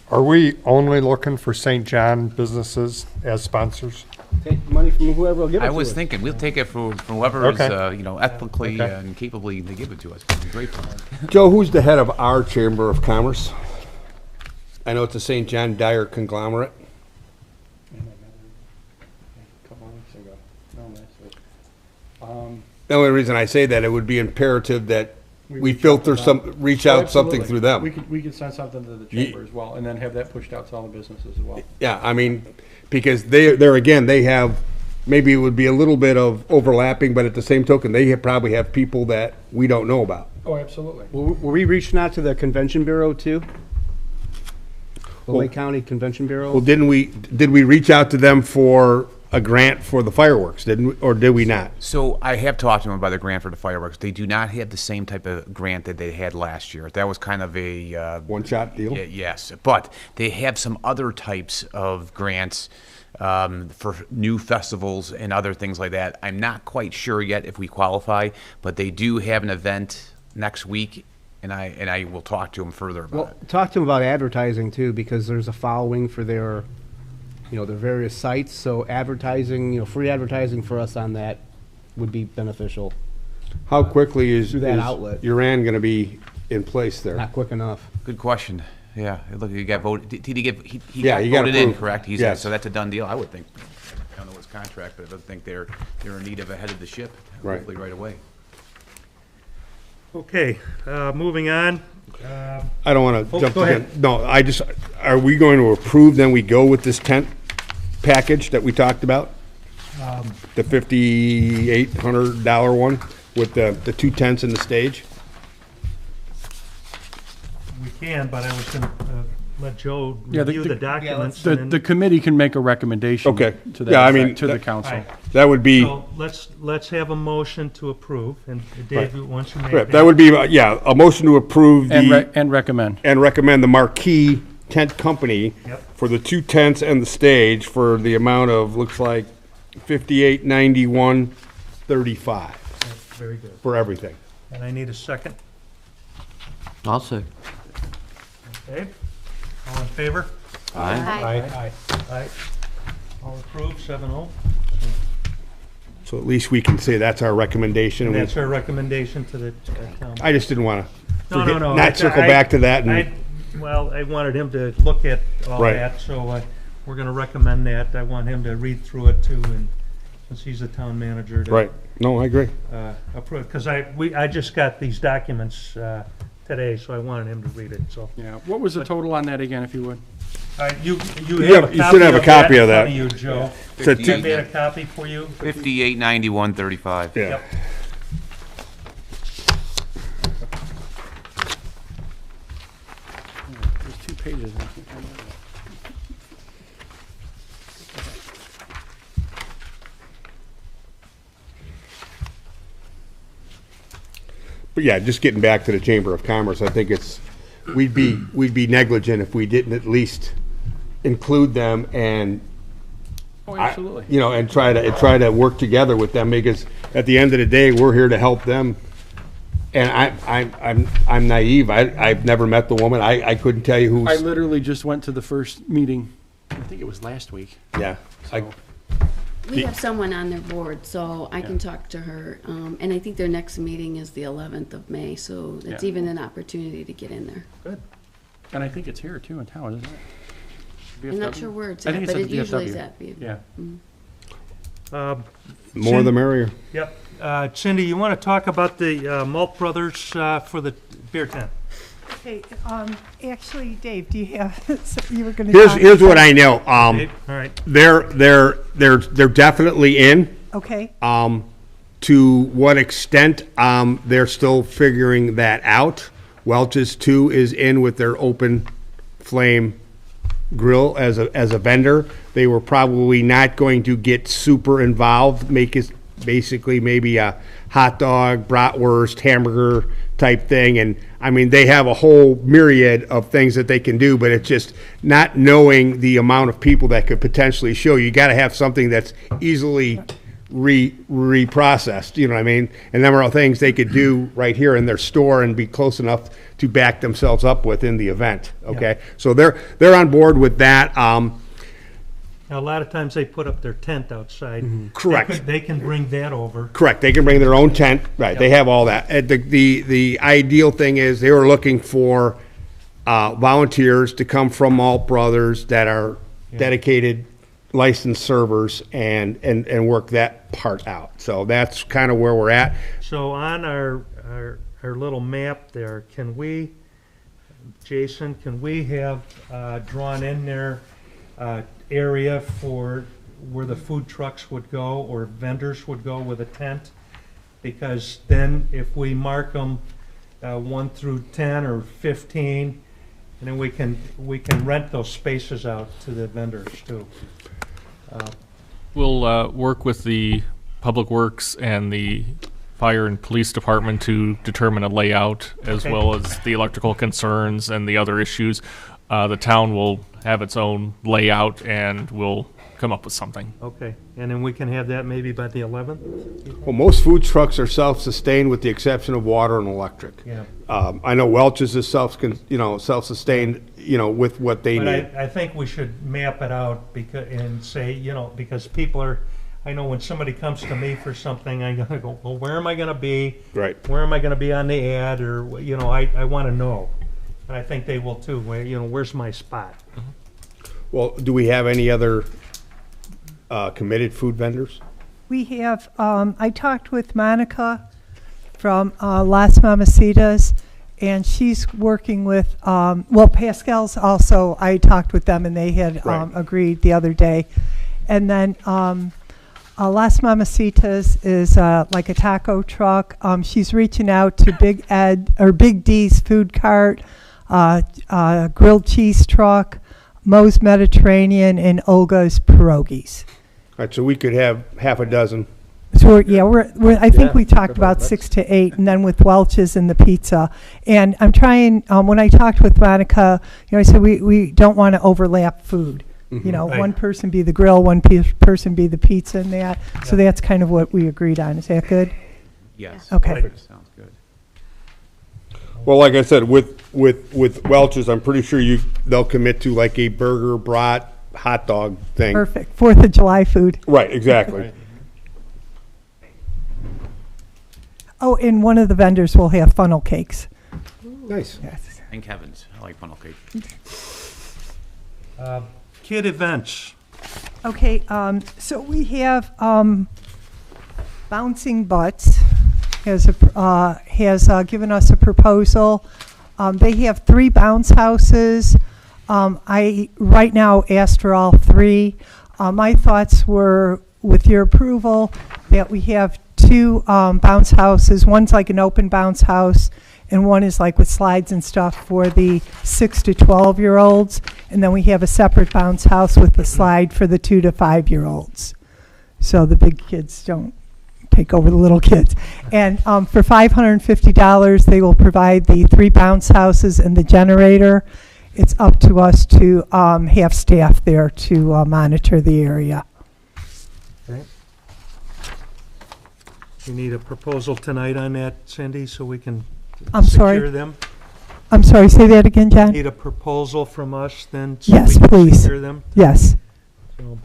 Are we only looking for St. John businesses as sponsors? Take money from whoever will give it to I us. was thinking, we'll take it from whoever is, Okay. ethically Okay. and capably to give it to us. It'd be great for us. Joe, who's the head of our Chamber of Commerce? I know it's a St. John Dyer conglomerate. Couple weeks ago. No, that's it. The only reason I say that, it would be imperative that we reach out to filter them. reach Oh, out something absolutely. through them. We could send something to the Ye- chamber as well, and then have that pushed out to all the businesses as well. Yeah, I mean, because there again, they have, maybe it would be a little bit of overlapping, but at the same token, probably have people that we don't know about. Oh, absolutely. Were we reaching out to the Convention Bureau too? The Well- Lake County Convention Bureau? Well, did we reach out to them for a grant for the fireworks, didn't we, or did we not? So I have talked to them about the grant for the fireworks. They do not have the same type of grant that they had last year. That was kind of a One-shot deal? Yes, but they have some other types of grants for new festivals and other things like that. I'm not quite sure yet if we qualify, but they do have an event next week, and I will talk to them further about Well, it. talk to them about advertising too, because there's a following for their, their various sites. So advertising, free advertising for us on that would be beneficial. How quickly is Through that outlet. Uran gonna be in place there? Not quick enough. Good question. Yeah, look, he got voted. Did he get? He Yeah, got he got voted in, approved. correct? He's Yes. so that's a done deal. I would think. I don't know his contract, but I don't think they're in need of a head of the ship. Right. Hopefully, right away. Okay, moving on. I don't wanna Oh, jump go again. ahead. No, are we going to approve, then we go with this tent package that we talked about? The $5,800 one with the two tents and the stage? We can, but I was gonna let Joe Yeah, review the documents. and then- The committee can make a recommendation Okay. to Yeah, I that mean, effect to the that- council. Right. That would be, So let's have a motion to approve, and Dave, once you make correct, that would be, yeah, a motion to approve And recommend. and recommend the Marquee Tent Company Yep. for the two tents and the stage for the amount of, looks like, $5891.35 Very good. for everything. And I need a second. I'll say. Okay, all in favor? Aye. Aye. Aye. All approved, 7-0. So at least we can say that's our recommendation. And and we- that's our recommendation to the town. I just didn't want No, no, no. to not circle back to that and, Well, I wanted him to look at all Right. that, so we're gonna recommend that. I want him to read through it too, and since he's the town manager. to, right, no, I agree. Approve, because I just got these documents today, so I wanted him to read it, so. Yeah. What was the total on that again, if you would? You You should have a copy of that. in front of you, Joe. So I two- made a copy for you. 5891.35. Yeah. Yep. There's 2 pages. I can't find it. But yeah, just getting back to the Chamber of Commerce, I think we'd be negligent if we didn't at least include them and, Oh, absolutely. and try to work together with them, because at the end of the day, we're here to help them. And I'm naive. I've never met the woman. I couldn't tell you I who's, literally just went to the first meeting, I think it was last week. yeah. I- So, We have someone on their board, so I can talk to her. And I think their next meeting is the 11th of May, so it's Yeah. even an opportunity to get in there. and I think it's here too in town, isn't it? I'm not sure where it's I at, think it's but at it the usually VFW. is at VFW. Yeah. More the merrier. Yep. Cindy, you want to talk about the Malt Brothers for the beer tent? Okay, actually, Dave, do you have, you were going to Here's what I know. Dave? All right. They're definitely in. Okay, To what extent, they're still figuring that out. Welch's too is in with their open flame grill as a vendor. They were probably not going to get super involved, make it basically maybe a hot dog, bratwurst, hamburger type thing. And I mean, they have a whole myriad of things that they can do, but it's just not knowing the amount of people that could potentially show. You got to have something that's easily reprocessed, you know what I mean? And there are things they could do right here in their store and be close enough to back themselves up with in the event, okay? So they're on board with that. Now, a lot of times they put up their tent outside. Correct. They can bring that over. Correct, they can bring their own tent, right, they have all that. The ideal thing is they were looking for volunteers to come from Malt Brothers that are dedicated licensed servers and work that part out. So that's kind of where we're at. So on our little map there, can we, Jason, can we have drawn in there area for where the food trucks would go or vendors would go with a tent? Because then if we mark them 1 through 10 or 15, and then we can rent those spaces out to the vendors too. We'll work with the Public Works and the Fire and Police Department to determine a layout as Okay. well as the electrical concerns and the other issues. The town will have its own layout and we'll come up with something. Okay, and then we can have that maybe by the 11th? Well, most food trucks are self-sustained with the exception of water and electric. Yeah. I know Welch's is self-sustained, with what they But need. I think we should map it out and say, because people are, I know when somebody comes to me for something, I'm gonna go, well, where am I gonna be? Right. Where am I gonna be on the ad, or, I wanna know. And I think they will too, where's my spot? Well, do we have any other committed food vendors? we have, I talked with Monica from Las Mamacitas, and she's working with, Pascal's also, I talked with them and they had Right. agreed the other day. And then Las Mamacitas is like a taco truck. She's reaching out to Big D's Food Cart, Grilled Cheese Truck, Moe's Mediterranean, and Olga's Pierogies. All right, so we could have half a dozen. So I think Yeah, we talked good about mix. 6 to 8, and then with Welch's and the pizza. And I'm trying, when I talked with Monica, I said we don't want to overlap food. Right. One person be the grill, one person be the pizza and that. So that's kind of what we agreed on. Is that good? Yes. Okay. Sounds good. Well, like I said, with Welch's, I'm pretty sure they'll commit to like a burger, brat, hot dog thing. Perfect. 4th of July food. Right, exactly. Oh, and one of the vendors will have funnel cakes. Nice. Yes. And Kevin's. I like funnel cake. Kid events. Okay, so we have Bouncing Butts has given us a proposal. They have 3 bounce houses. I right now asked for all 3. My thoughts were, with your approval, that we have 2 bounce houses. One's like an open bounce house, and one is like with slides and stuff for the 6 to 12-year-olds. And then we have a separate bounce house with the slide for the 2 to 5-year-olds. So the big kids don't take over the little kids. And for $550, they will provide the 3 bounce houses and the generator. It's up to us to have staff there to monitor the area. Okay. You need a proposal tonight on that, Cindy, so we can I'm sorry. secure them? I'm sorry, say that again, John? Need a proposal from us then? So Yes, we can please. secure them? Yes. So,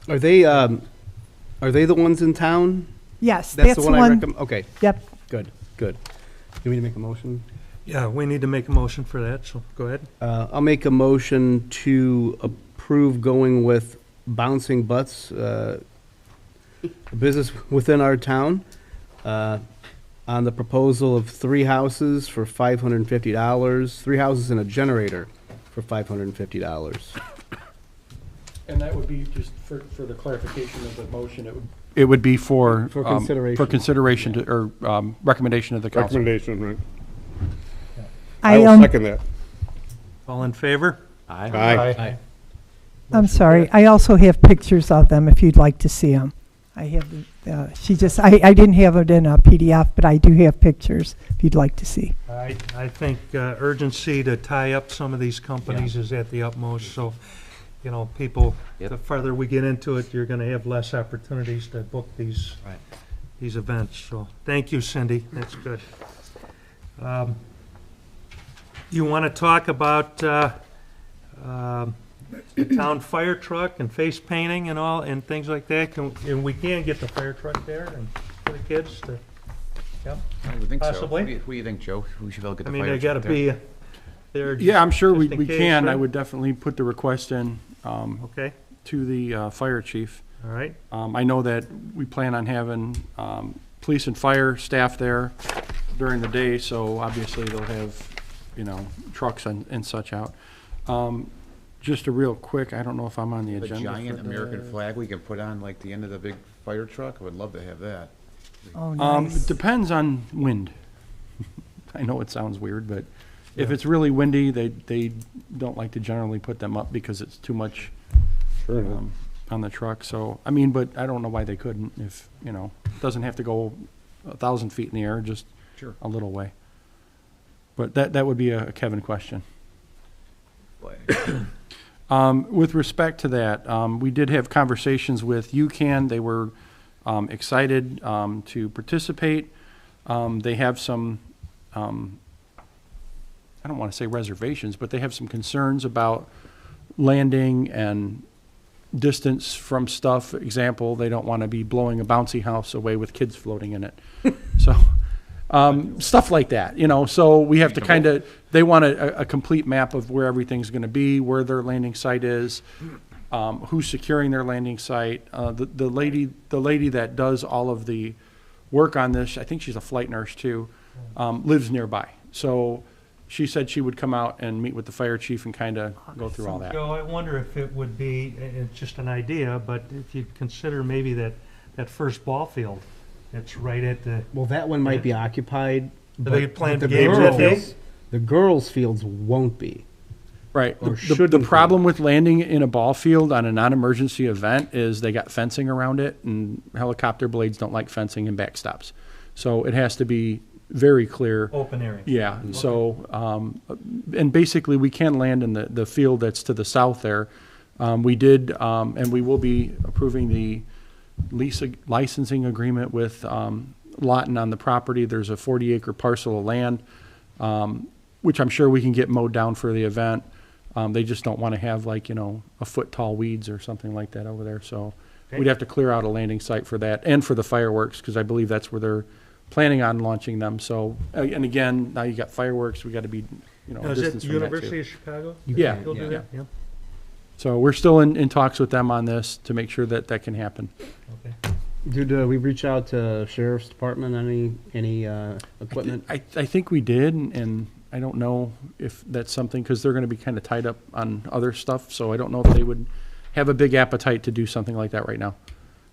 Are they the ones in town? Yes, That's that's the the one I one. recommend. Okay, Yep. good. You want me to make a motion? Yeah, we need to make a motion for that, so go ahead. I'll make a motion to approve going with Bouncing Butts, a business within our town, on the proposal of 3 houses for $550, 3 houses and a generator for $550. And that would be just for the clarification of the motion, it would be for. For consideration. For consideration to, or recommendation of the council. Recommendation, right? I, will second that. All in favor? Aye. I'm sorry. I also have pictures of them if you'd like to see them. I have, I didn't have it in a PDF, but I do have pictures if you'd like to see. I think urgency to tie up some of these companies is at the utmost, so, you know, people, the farther we get into it, you're gonna have less opportunities to book these events, so, thank you, Cindy, that's good. You wanna talk about, the town fire truck and face painting and all, and things like that? And we can get the fire truck there and for the kids to, yep. I would think so. Possibly. What do you think, Joe? We should be able to get I the mean, fire they gotta truck there. be there. Yeah, I'm sure just in we case, can. I right? would definitely put the request in, Okay, to the, fire chief. all right. I know that we plan on having police and fire staff there during the day, so obviously they'll have, you know, trucks and such out. Just a real quick, I don't know if I'm on the A agenda. giant for American the- flag we can put on like the end of the big fire truck. I would love to have that. Oh, It nice. depends on wind. I know it sounds weird, but if it's really windy, they don't like to generally put them up because it's too much Sure enough. on the truck. So, I mean, but I don't know why they couldn't if, you know, it doesn't have to go 1,000 feet in the air, just Sure. a little way. But that would be a Kevin question. With respect to that, we did have conversations with UCAN. They were excited to participate. They have some, I don't want to say reservations, but they have some concerns about landing and distance from stuff. Example, they don't want to be blowing a bouncy house away with kids floating in it. So, stuff like that, you know, so we have to kind of, they want a complete map of where everything's going to be, where their landing site is, who's securing their landing site. The lady that does all of the work on this, I think she's a flight nurse too, lives nearby. So she said she would come out and meet with the fire chief and kind of go through all that. Joe, I wonder if it would be, it's just an idea, but if you'd consider maybe that first ball field, it's right at the, Well, that one might be occupied. Do they but plan the games that day? girls- The girls' fields won't be. Right. Or The shouldn't problem with landing in a ball field on a non-emergency event is they got fencing around it, and helicopter blades don't like fencing and backstops. So it has to be very clear. open area. Yeah, so, and basically, we can land in the field that's to the south there. We did, and we will be approving the licensing agreement with Lawton on the property. There's a 40-acre parcel of land, which I'm sure we can get mowed down for the event. They just don't want to have like, you know, a foot-tall weeds or something like that over there. So we'd have to clear out a landing site for that and for the fireworks, because I believe that's where they're planning on launching them. So, and again, now you got fireworks, we got to be, you know, Now, is it distance from that University too. of Chicago? Yeah, You'll do yeah. that? Yeah, So we're still in talks with them on this to make sure that that can happen. okay. Did we reach out to Sheriff's Department, any equipment? I think we did, and I don't know if that's something, because they're going to be kind of tied up on other stuff, so I don't know if they would have a big appetite to do something like that right now,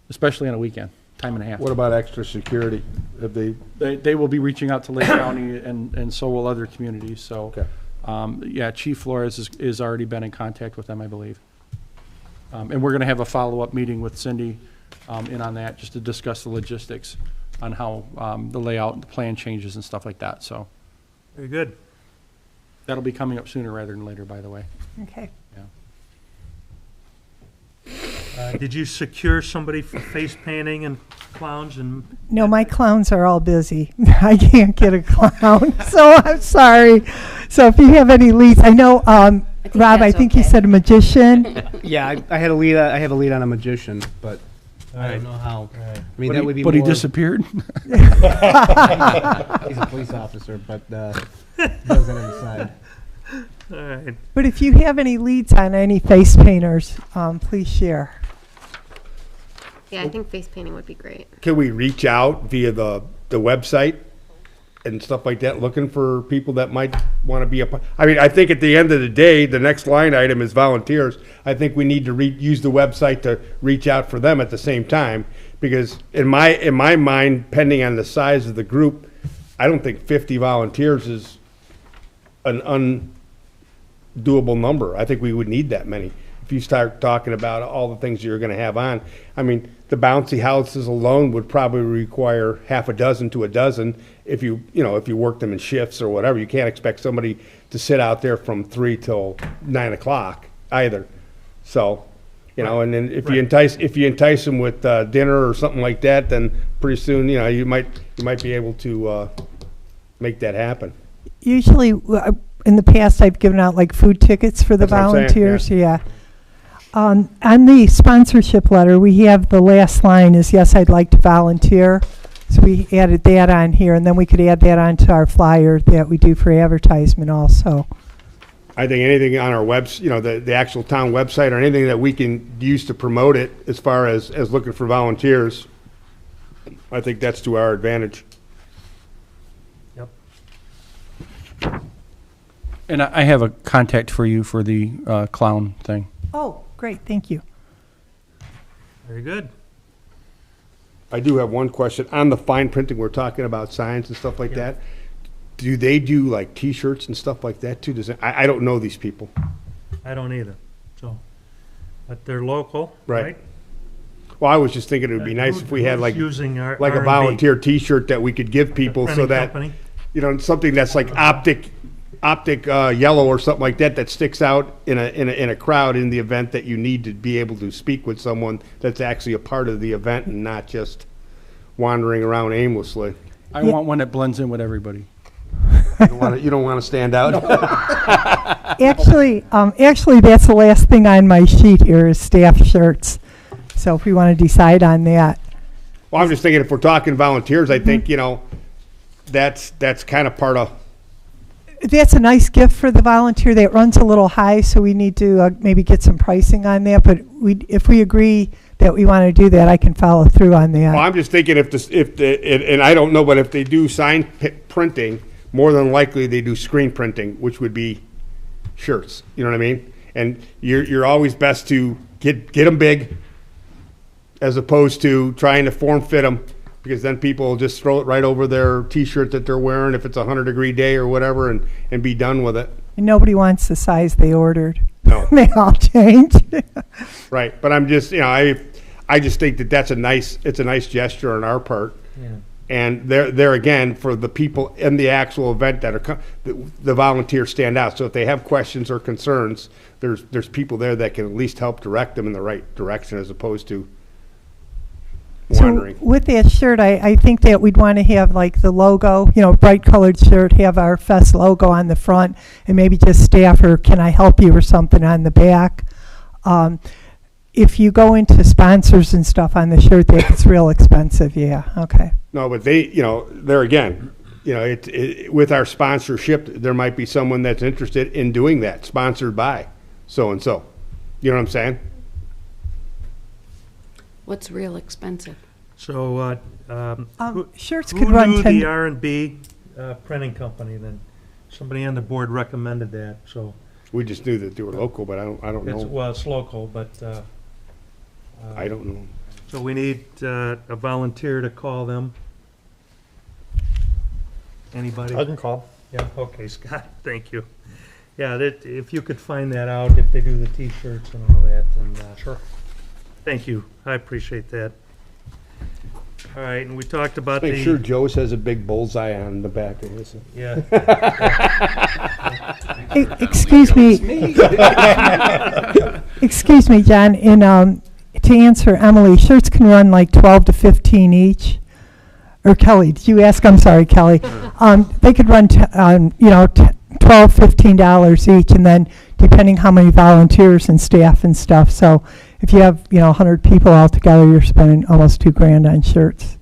especially on a weekend, time and a half. What about extra security? Have they, They will be reaching out to Lake County, and so will other communities, so. Okay. Yeah, Chief Flores is already been in contact with them, I believe. And we're going to have a follow-up meeting with Cindy in on that, just to discuss the logistics on how the layout, the plan changes and stuff like that, so. Very good. That'll be coming up sooner rather than later, by the way. Okay. Did you secure somebody for face painting and clowns and? No, my clowns are all busy. I can't get a clown, so I'm sorry. So if you have any leads, I know, Rob, I that's think you okay. said a magician. Yeah, I had a lead. I have a lead on a magician, but I don't know how. All right. I mean, that would be But he more- disappeared? He's a police officer, but doesn't inside. All right. But if you have any leads on any face painters, please share. Yeah, I think face painting would be great. Can we reach out via the website and stuff like that, looking for people that might want to be a part? I mean, I think at the end of the day, the next line item is volunteers. I think we need to use the website to reach out for them at the same time, because in my mind, depending on the size of the group, I don't think 50 volunteers is an undoable number. I think we would need that many. If you start talking about all the things you're gonna have on, I mean, the bouncy houses alone would probably require half a dozen to a dozen if you work them in shifts or whatever. You can't expect somebody to sit out there from 3 till 9 o'clock either. So, and then if you entice them with dinner or something like that, then pretty soon, you might be able to make that happen. Usually, in the past, I've given out like food tickets for the That's what I'm saying, volunteers, yeah. On the sponsorship letter, we have the last line is, yes, I'd like to volunteer. So we added that on here, and then we could add that onto our flyer that we do for advertisement also. I think anything on our the actual town website or anything that we can use to promote it as far as looking for volunteers, I think that's to our advantage. Yep. And I have a contact for you for the clown thing. Oh, great, thank you. Very good. I do have one question. On the fine printing, we're talking about signs and stuff like that. Do they do like T-shirts and stuff like that too? I don't know these people. I don't either, so, but they're local, Right. right? Well, I was just thinking it would be nice if we had Who's using our like a R&B? volunteer T-shirt that we could give people so Printing that, company? something that's like optic yellow or something like that sticks out in a crowd in the event that you need to be able to speak with someone that's actually a part of the event and not just wandering around aimlessly. I want one that blends in with everybody. You don't want to stand out? Actually, that's the last thing on my sheet here is staff shirts. So if we want to decide on that. Well, I'm just thinking if we're talking volunteers, I think, that's kind of part of, That's a nice gift for the volunteer. That runs a little high, so we need to maybe get some pricing on that. But if we agree that we want to do that, I can follow through on that. well, I'm just thinking and I don't know, but if they do sign printing, more than likely they do screen printing, which would be shirts. You know what I mean? And you're always best to get them big as opposed to trying to form fit them, because then people will just throw it right over their T-shirt that they're wearing if it's a 100-degree day or whatever and be done with it. And nobody wants the size they ordered. No. They all change. Right, but I'm just, I just think it's a nice gesture on our part. Yeah. And there again, for the people in the actual event that are, the volunteers stand out. So if they have questions or concerns, there's people there that can at least help direct them in the right direction as opposed to wandering. So with that shirt, I think that we'd want to have like the logo, bright colored shirt, have our fest logo on the front, and maybe just staff or can I help you or something on the back. If you go into sponsors and stuff on the shirt, that gets real expensive. Yeah, okay. No, but there again, with our sponsorship, there might be someone that's interested in doing that, sponsored by so-and-so. You know what I'm saying? What's real expensive? So, Shirts who could run knew 10. the R&B printing company then? Somebody on the board recommended that, so. We just knew that they were local, but I don't know. Well, it's local, but, I don't know. so we need a volunteer to call them. Anybody? I can call. Yeah, okay, Scott, thank you. Yeah, if you could find that out, if they do the T-shirts and all that, and. Sure. Thank you, I appreciate that. All right, and we talked about the. Make sure Joe's has a big bullseye on the back of his. Yeah. Excuse me. Excuse me, John. To answer Emily, shirts can run like 12 to 15 each. Or Kelly, did you ask? I'm sorry, Kelly. They could run, 12 $12, $15 each, and then depending how many volunteers and staff and stuff. So if you have, 100 people all together, you're spending almost $2,000 on shirts.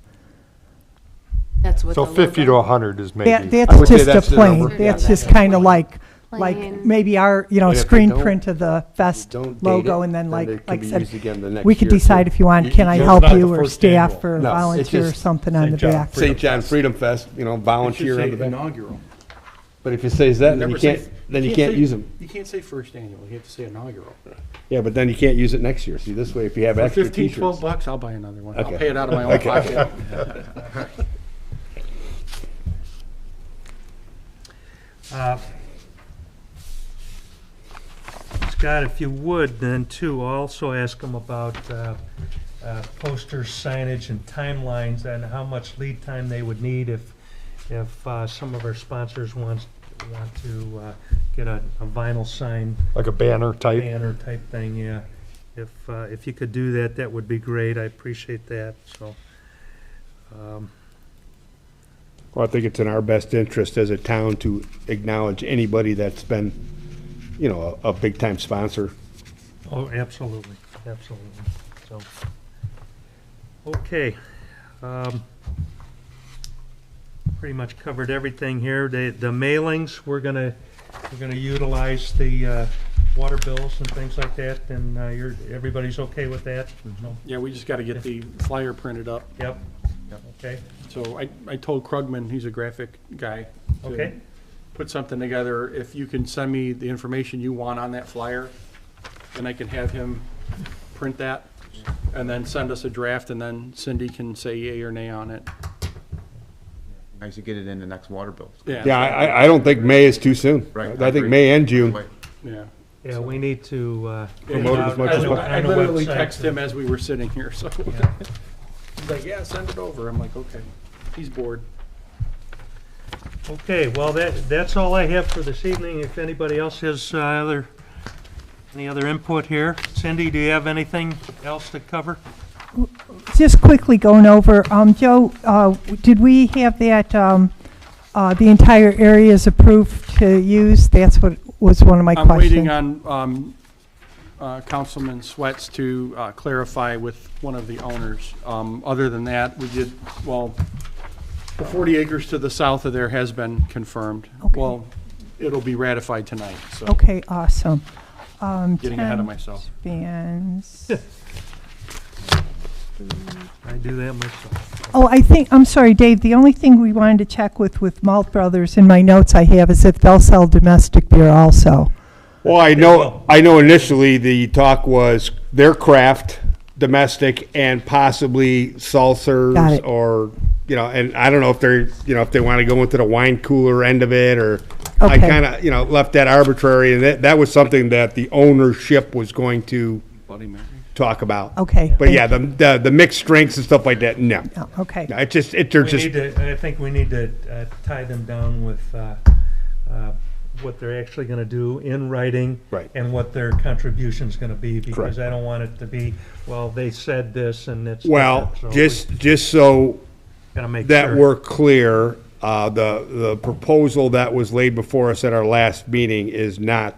That's what So the 50 to logo- 100 is That, maybe. I that's would say just a that's the plain, number. that's Yeah, just that's kind of plain. like Plain. maybe our, And if they screen don't- print of the fest Don't date logo, it, and then then it like can I be said, used again the next we could year, decide too. if you want, You- can I it's help not the you, or first staff, annual. or No, it's volunteer, or just something on the St. John back. Freedom St. John Freedom Fest, volunteer on the back. Inaugural. But if it says that, then Never you say- can't, then you can't say- use them. You can't say first annual, you have to say inaugural. Yeah, but then you can't use it next year. See, this way, if you have For extra 15, t-shirts. 12 bucks, I'll buy another one. I'll Okay. pay it out of my own Okay. pocket. Scott, if you would, then too, also ask them about posters, signage, and timelines, and how much lead time they would need if some of our sponsors want to get a vinyl sign, Like a banner type. banner type thing, yeah. If you could do that, that would be great. I appreciate that, so. Well, I think it's in our best interest as a town to acknowledge anybody that's been, a big-time sponsor. Oh, absolutely, absolutely. So, okay. Pretty much covered everything here. The mailings, we're gonna utilize the water bills and things like that, and everybody's okay with that? No? Yeah, we just gotta get the flyer printed up. Yep, okay, So I told Krugman, he's a graphic guy, to okay. put something together. If you can send me the information you want on that flyer, then I can have him print that, and then send us a draft, and then Cindy can say yay or nay on it. Nice to get it in the next water bill. Yeah, I don't think May is too soon. Right, I I think agree. May and June. Yeah. Yeah, we need to. Promote it as much as I literally website. texted him as we were sitting here, so. Yeah. He's like, yeah, send it over. I'm like, okay. He's bored. Okay, well, that's all I have for this evening. If anybody else has any other input here. Cindy, do you have anything else to cover? Just quickly going over, Joe, did we have that, the entire area is approved to use? That's what was one of my I'm waiting questions. on Councilman Sweats to clarify with one of the owners. Other than that, we did, the 40 acres to the south of there has been confirmed. Okay. Well, it'll be ratified tonight, so. Okay, awesome. Getting ahead of tent myself. Bands. I do that myself. Oh, I'm sorry, Dave, the only thing we wanted to check with Malt Brothers in my notes I have is if they'll sell domestic beer also. Well, I know initially the talk was their craft, domestic, and possibly Got seltzers it. or, and I don't know if they're, if they want to go into the wine cooler end of it or I Okay. kind of, left that arbitrary and that was something that the ownership was going to Bloody Mary. talk about. Okay. But yeah, the mixed drinks and stuff like that, no. Oh, okay. No, they're just, I think we need to tie them down with what they're actually going to do in writing. Right. And what their contribution's going to be, because Correct. I don't want it to be, well, they said this and it's. well, different, so we just so gotta make that sure. we're clear, the proposal that was laid before us at our last meeting is not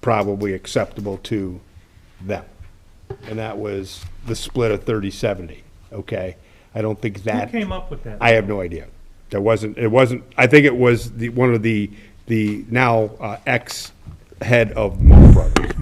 probably acceptable to them. And that was the split of 30-70, okay? I don't think Who that, came up with that? I have no idea. It wasn't, I think it was one of the now ex-head of Malt Brothers,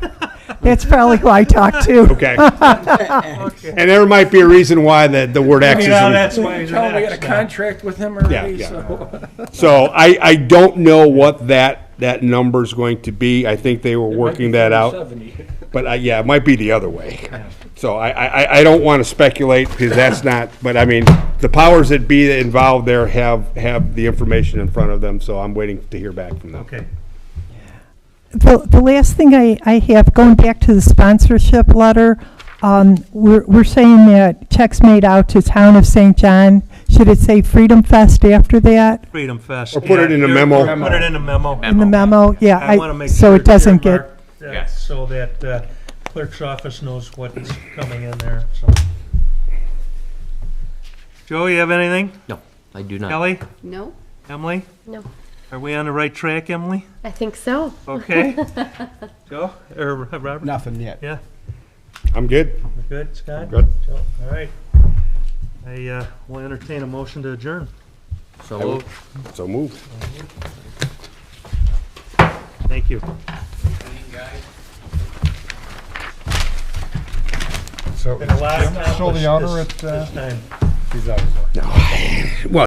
That's probably who I talked to. okay? And there might be a reason why the word X is. That's why he's Tell him we an got a ex now. contract with him already, Yeah. so. So I don't know what that number's going to be. I think they were working that out. 70. But yeah, it might be the other way. So I don't want to speculate because that's not, but I mean, the powers that be involved there have the information in front of them, so I'm waiting to hear back from them. Okay. The last thing I have, going back to the sponsorship letter, we're saying that checks made out to Town of St. John. Should it say Freedom Fest after that Freedom Fest. Or put it in a memo. Put it in a memo. in the memo? Yeah, I want to make so sure it doesn't they're get, marked, Yes. so that clerk's office knows what's coming in there, so. Joe, you have anything? No, I do not. Kelly? No? Emily? No. Are we on the right track, Emily? I think so. Okay. Joe, or Robert? Nothing yet. Yeah, I'm good. we're good, Scott? Good. Joe, all right. I will entertain a motion to adjourn. So moved. So moved. Thank you. So Been a lot Jim still the accomplished owner this at, time. he's out of there. Well,